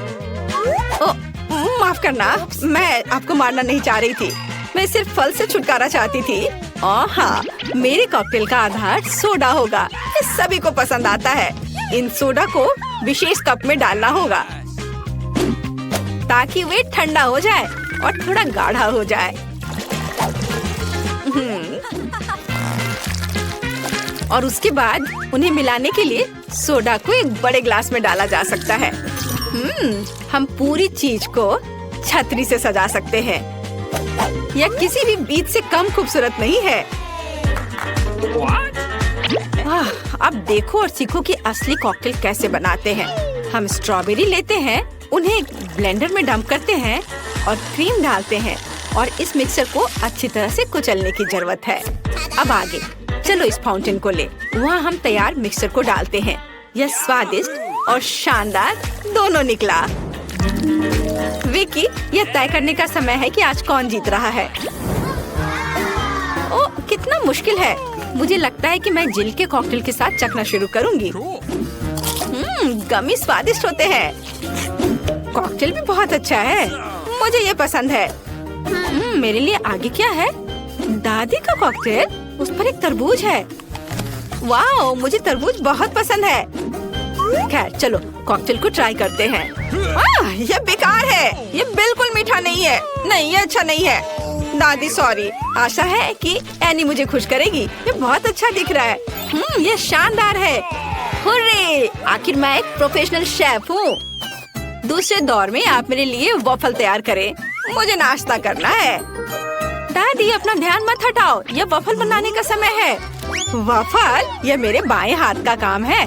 माफ करना, मैं आपको मारना नहीं चाह रही थी। मैं सिर्फ फल से छुटकारा चाहती थी। हाँ, मेरे कॉकटेल का आधार सोडा होगा। ये सभी को पसंद आता है। इन सोडा को विशेष कप में डालना होगा ताकि वे ठंडा हो जाए और थोड़ा गाढ़ा हो जाए। और उसके बाद उन्हें मिलाने के लिए सोडा को एक बड़े ग्लास में डाला जा सकता है। हम पूरी चीज को छतरी से सजा सकते हैं। यह किसी भी बीज से कम खूबसूरत नहीं है। अब देखो और सीखो कि असली कॉकटेल कैसे बनाते हैं। हम स्ट्रॉबेरी लेते हैं, उन्हें ब्लेंडर में डंप करते हैं और क्रीम डालते हैं और इस मिक्सर को अच्छी तरह से कुचलने की जरूरत है। अब आगे चलो इस फाउंटेन को ले। वहाँ हम तैयार मिक्सर को डालते हैं। यह स्वादिष्ट और शानदार दोनों निकला। विकी, यह तय करने का समय है कि आज कौन जीत रहा है। ओ, कितना मुश्किल है। मुझे लगता है कि मैं जिल के कॉकटेल के साथ चखना शुरू करूंगी। गमी स्वादिष्ट होते हैं। कॉकटेल भी बहुत अच्छा है। मुझे ये पसंद है। मेरे लिए आगे क्या है? दादी का कॉकटेल, उस पर एक तरबूज है। वाओ, मुझे तरबूज बहुत पसंद है। खैर चलो कॉकटेल को ट्राई करते हैं। ये बेकार है। ये बिल्कुल मीठा नहीं है। नहीं, ये अच्छा नहीं है। दादी सॉरी। आशा है कि एनी मुझे खुश करेगी। ये बहुत अच्छा दिख रहा है। ये शानदार है। हुर्रे! आखिर मैं एक प्रोफेशनल शेफ हूँ। दूसरे दौर में आप मेरे लिए वॉफल तैयार करें। मुझे नाश्ता करना है। दादी, अपना ध्यान मत हटाओ। यह वॉफल बनाने का समय है। वॉफल? यह मेरे बाएं हाथ का काम है,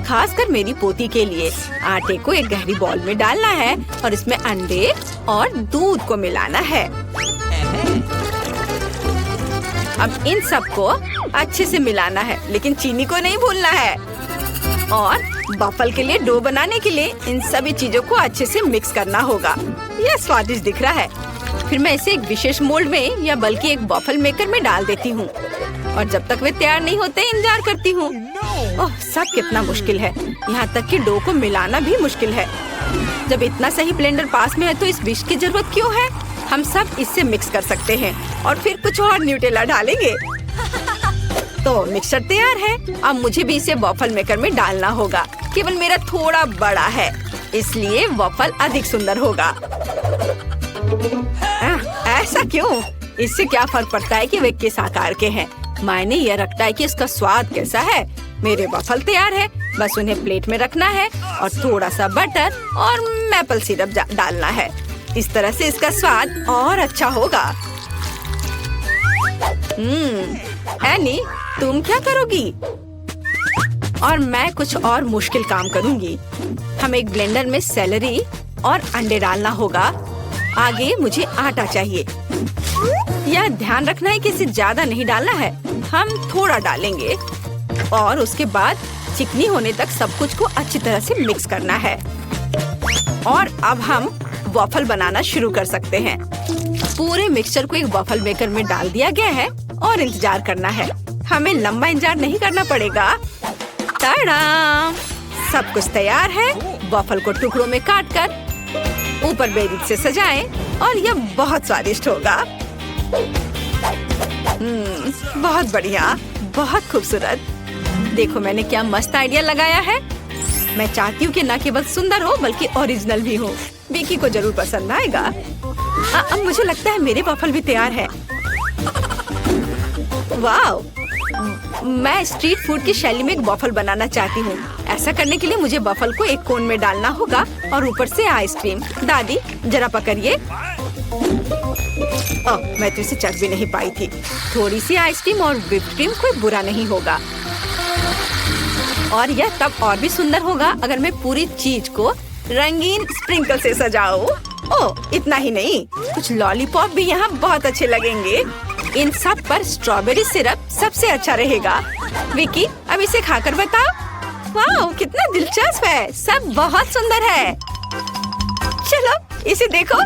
खासकर मेरी पोती के लिए। आटे को एक गहरी बॉल में डालना है और इसमें अंडे और दूध को मिलाना है। अब इन सबको अच्छे से मिलाना है, लेकिन चीनी को नहीं भूलना है। और वॉफल के लिए डो बनाने के लिए इन सभी चीजों को अच्छे से मिक्स करना होगा। यह स्वादिष्ट दिख रहा है। फिर मैं इसे एक विशेष मोल्ड में या बल्कि एक वॉफल मेकर में डाल देती हूँ और जब तक वे तैयार नहीं होते इंतजार करती हूँ। ओह, सब कितना मुश्किल है। यहाँ तक कि डो को मिलाना भी मुश्किल है। जब इतना सही ब्लेंडर पास में है तो इस विस्क की जरूरत क्यों है? हम सब इससे मिक्स कर सकते हैं और फिर कुछ और न्यूटेला डालेंगे। तो मिक्सचर तैयार है। अब मुझे भी इसे वॉफल मेकर में डालना होगा। केवल मेरा थोड़ा बड़ा है, इसलिए वॉफल अधिक सुंदर होगा। ऐसा क्यों? इससे क्या फर्क पड़ता है कि वे किस आकार के हैं? मायने यह रखता है कि इसका स्वाद कैसा है। मेरे वॉफल तैयार है, बस उन्हें प्लेट में रखना है और थोड़ा सा बटर और मैपल सिरप डालना है। इस तरह से इसका स्वाद और अच्छा होगा। एनी, तुम क्या करोगी? और मैं कुछ और मुश्किल काम करूंगी। हम एक ब्लेंडर में सेलरी और अंडे डालना होगा। आगे मुझे आटा चाहिए। यह ध्यान रखना है कि इसे ज्यादा नहीं डालना है। हम थोड़ा डालेंगे और उसके बाद चिकनी होने तक सब कुछ को अच्छी तरह से मिक्स करना है। और अब हम वॉफल बनाना शुरू कर सकते हैं। पूरे मिक्सचर को एक वॉफल मेकर में डाल दिया गया है और इंतजार करना है। हमें लंबा इंतजार नहीं करना पड़ेगा। टाडाम! सब कुछ तैयार है। वॉफल को टुकड़ों में काटकर ऊपर बेरीज से सजाएं और यह बहुत स्वादिष्ट होगा। बहुत बढ़िया, बहुत खूबसूरत। देखो मैंने क्या मस्त आइडिया लगाया है। मैं चाहती हूँ कि न केवल सुंदर हो बल्कि ओरिजिनल भी हो। विकी को जरूर पसंद आएगा। अब मुझे लगता है मेरे वॉफल भी तैयार है। वाव! मैं स्ट्रीट फूड की शैली में एक वॉफल बनाना चाहती हूँ। ऐसा करने के लिए मुझे वॉफल को एक कोन में डालना होगा और ऊपर से आइसक्रीम। दादी जरा पकड़िए। मैं तो इसे चख भी नहीं पाई थी। थोड़ी सी आइसक्रीम और व्हिप्ड क्रीम कोई बुरा नहीं होगा। और यह तब और भी सुंदर होगा अगर मैं पूरी चीज को रंगीन स्प्रिंकल से सजाऊं। ओह, इतना ही नहीं, कुछ लॉलीपॉप भी यहाँ बहुत अच्छे लगेंगे। इन सब पर स्ट्रॉबेरी सिरप सबसे अच्छा रहेगा। विकी, अब इसे खाकर बताओ। वाह, कितना दिलचस्प है। सब बहुत सुंदर है। चलो इसे देखो।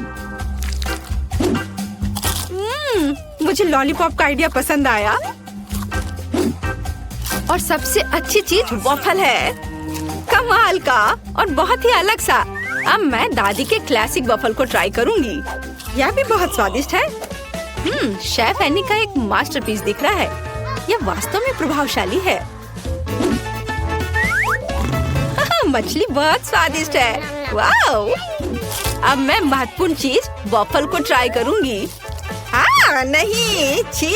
मुझे लॉलीपॉप का आइडिया पसंद आया। और सबसे अच्छी चीज वॉफल है। कमाल का और बहुत ही अलग सा। अब मैं दादी के क्लासिक वॉफल को ट्राई करूंगी। यह भी बहुत स्वादिष्ट है। शेफ एनी का एक मास्टरपीस दिख रहा है। यह वास्तव में प्रभावशाली है। मछली बहुत स्वादिष्ट है। वाओ! अब मैं महत्वपूर्ण चीज वॉफल को ट्राई करूंगी। नहीं, छी,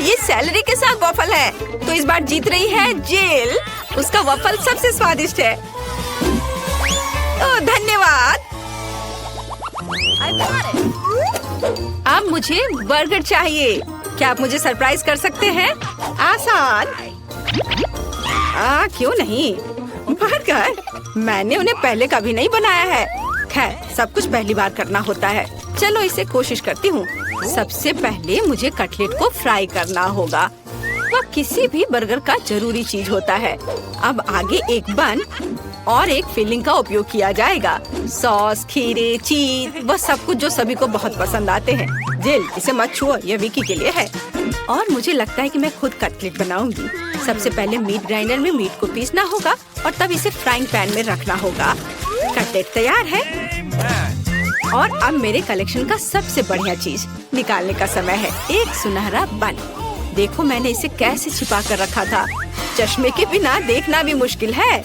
ये सैलरी के साथ वॉफल है। तो इस बार जीत रही है जेल। उसका वॉफल सबसे स्वादिष्ट है। ओह, धन्यवाद। अब मुझे बर्गर चाहिए। क्या आप मुझे सरप्राइज कर सकते हैं? आसान। क्यों नहीं? बर्गर? मैंने उन्हें पहले कभी नहीं बनाया है। खैर, सब कुछ पहली बार करना होता है। चलो इसे कोशिश करती हूँ। सबसे पहले मुझे कटलेट को फ्राई करना होगा। वह किसी भी बर्गर का जरूरी चीज होता है। अब आगे एक बन और एक फिलिंग का उपयोग किया जाएगा। सॉस, खीरे, चीज, वह सब कुछ जो सभी को बहुत पसंद आते हैं। जिल, इसे मत छुओ, यह विकी के लिए है। और मुझे लगता है कि मैं खुद कटलेट बनाऊंगी। सबसे पहले मीट ग्राइंडर में मीट को पीसना होगा और तब इसे फ्राइंग पैन में रखना होगा। कटलेट तैयार है। और अब मेरे कलेक्शन का सबसे बढ़िया चीज निकालने का समय है। एक सुनहरा बन। देखो मैंने इसे कैसे छिपा कर रखा था। चश्मे के बिना देखना भी मुश्किल है।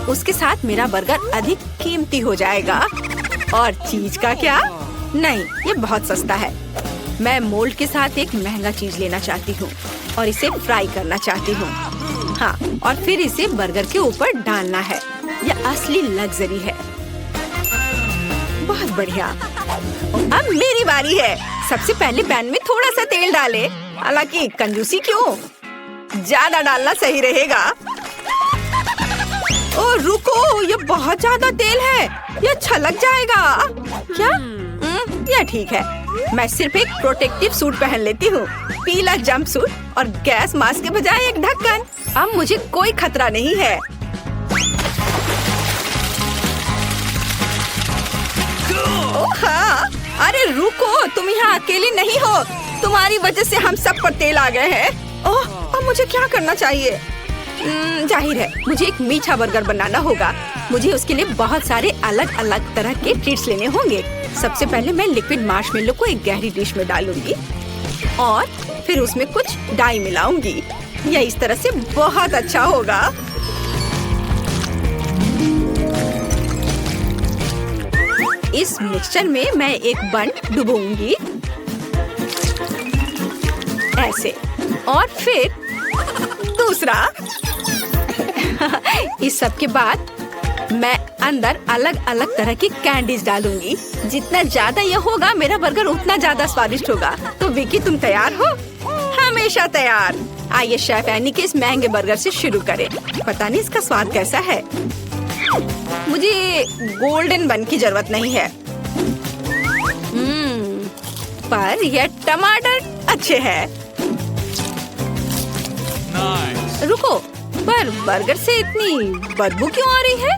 उसके साथ मेरा बर्गर अधिक कीमती हो जाएगा। और चीज का क्या? नहीं, ये बहुत सस्ता है। मैं मोल्ड के साथ एक महंगा चीज लेना चाहती हूँ और इसे फ्राई करना चाहती हूँ। हाँ, और फिर इसे बर्गर के ऊपर डालना है। यह असली लग्जरी है। बहुत बढ़िया। अब मेरी बारी है। सबसे पहले पैन में थोड़ा सा तेल डाले। हालांकि कंजूसी क्यों? ज्यादा डालना सही रहेगा। ओ रुको, ये बहुत ज्यादा तेल है। ये छलक जाएगा। क्या? यह ठीक है। मैं सिर्फ एक प्रोटेक्टिव सूट पहन लेती हूँ। पीला जंप सूट और गैस मास्क के बजाय एक ढक्कन। अब मुझे कोई खतरा नहीं है। ओह हाँ, अरे रुको, तुम यहाँ अकेली नहीं हो। तुम्हारी वजह से हम सब पर तेल आ गए हैं। ओह, अब मुझे क्या करना चाहिए? जाहिर है मुझे एक मीठा बर्गर बनाना होगा। मुझे उसके लिए बहुत सारे अलग अलग तरह के ट्रीट्स लेने होंगे। सबसे पहले मैं लिक्विड मार्शमेलो को एक गहरी डिश में डालूंगी और फिर उसमें कुछ डाई मिलाऊंगी। यह इस तरह से बहुत अच्छा होगा। इस मिक्सचर में मैं एक बन डुबोऊंगी ऐसे, और फिर दूसरा। इस सब के बाद मैं अंदर अलग अलग तरह की कैंडीज डालूंगी। जितना ज्यादा ये होगा मेरा बर्गर उतना ज्यादा स्वादिष्ट होगा। तो विकी, तुम तैयार हो? हमेशा तैयार। आइए शेफ एनी के इस महंगे बर्गर से शुरू करें। पता नहीं इसका स्वाद कैसा है। मुझे गोल्डन बन की जरूरत नहीं है। पर यह टमाटर अच्छे हैं। रुको, पर बर्गर से इतनी बदबू क्यों आ रही है?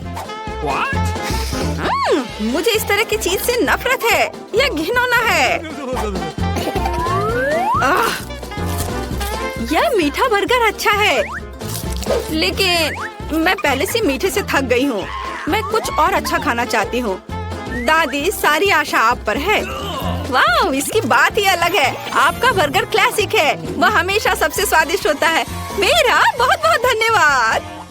मुझे इस तरह की चीज से नफरत है। यह घिनौना है। यह मीठा बर्गर अच्छा है, लेकिन मैं पहले से मीठे से थक गई हूँ। मैं कुछ और अच्छा खाना चाहती हूँ। दादी, सारी आशा आप पर है। वाह, इसकी बात ही अलग है। आपका बर्गर क्लासिक है। वह हमेशा सबसे स्वादिष्ट होता है। मेरा बहुत बहुत धन्यवाद।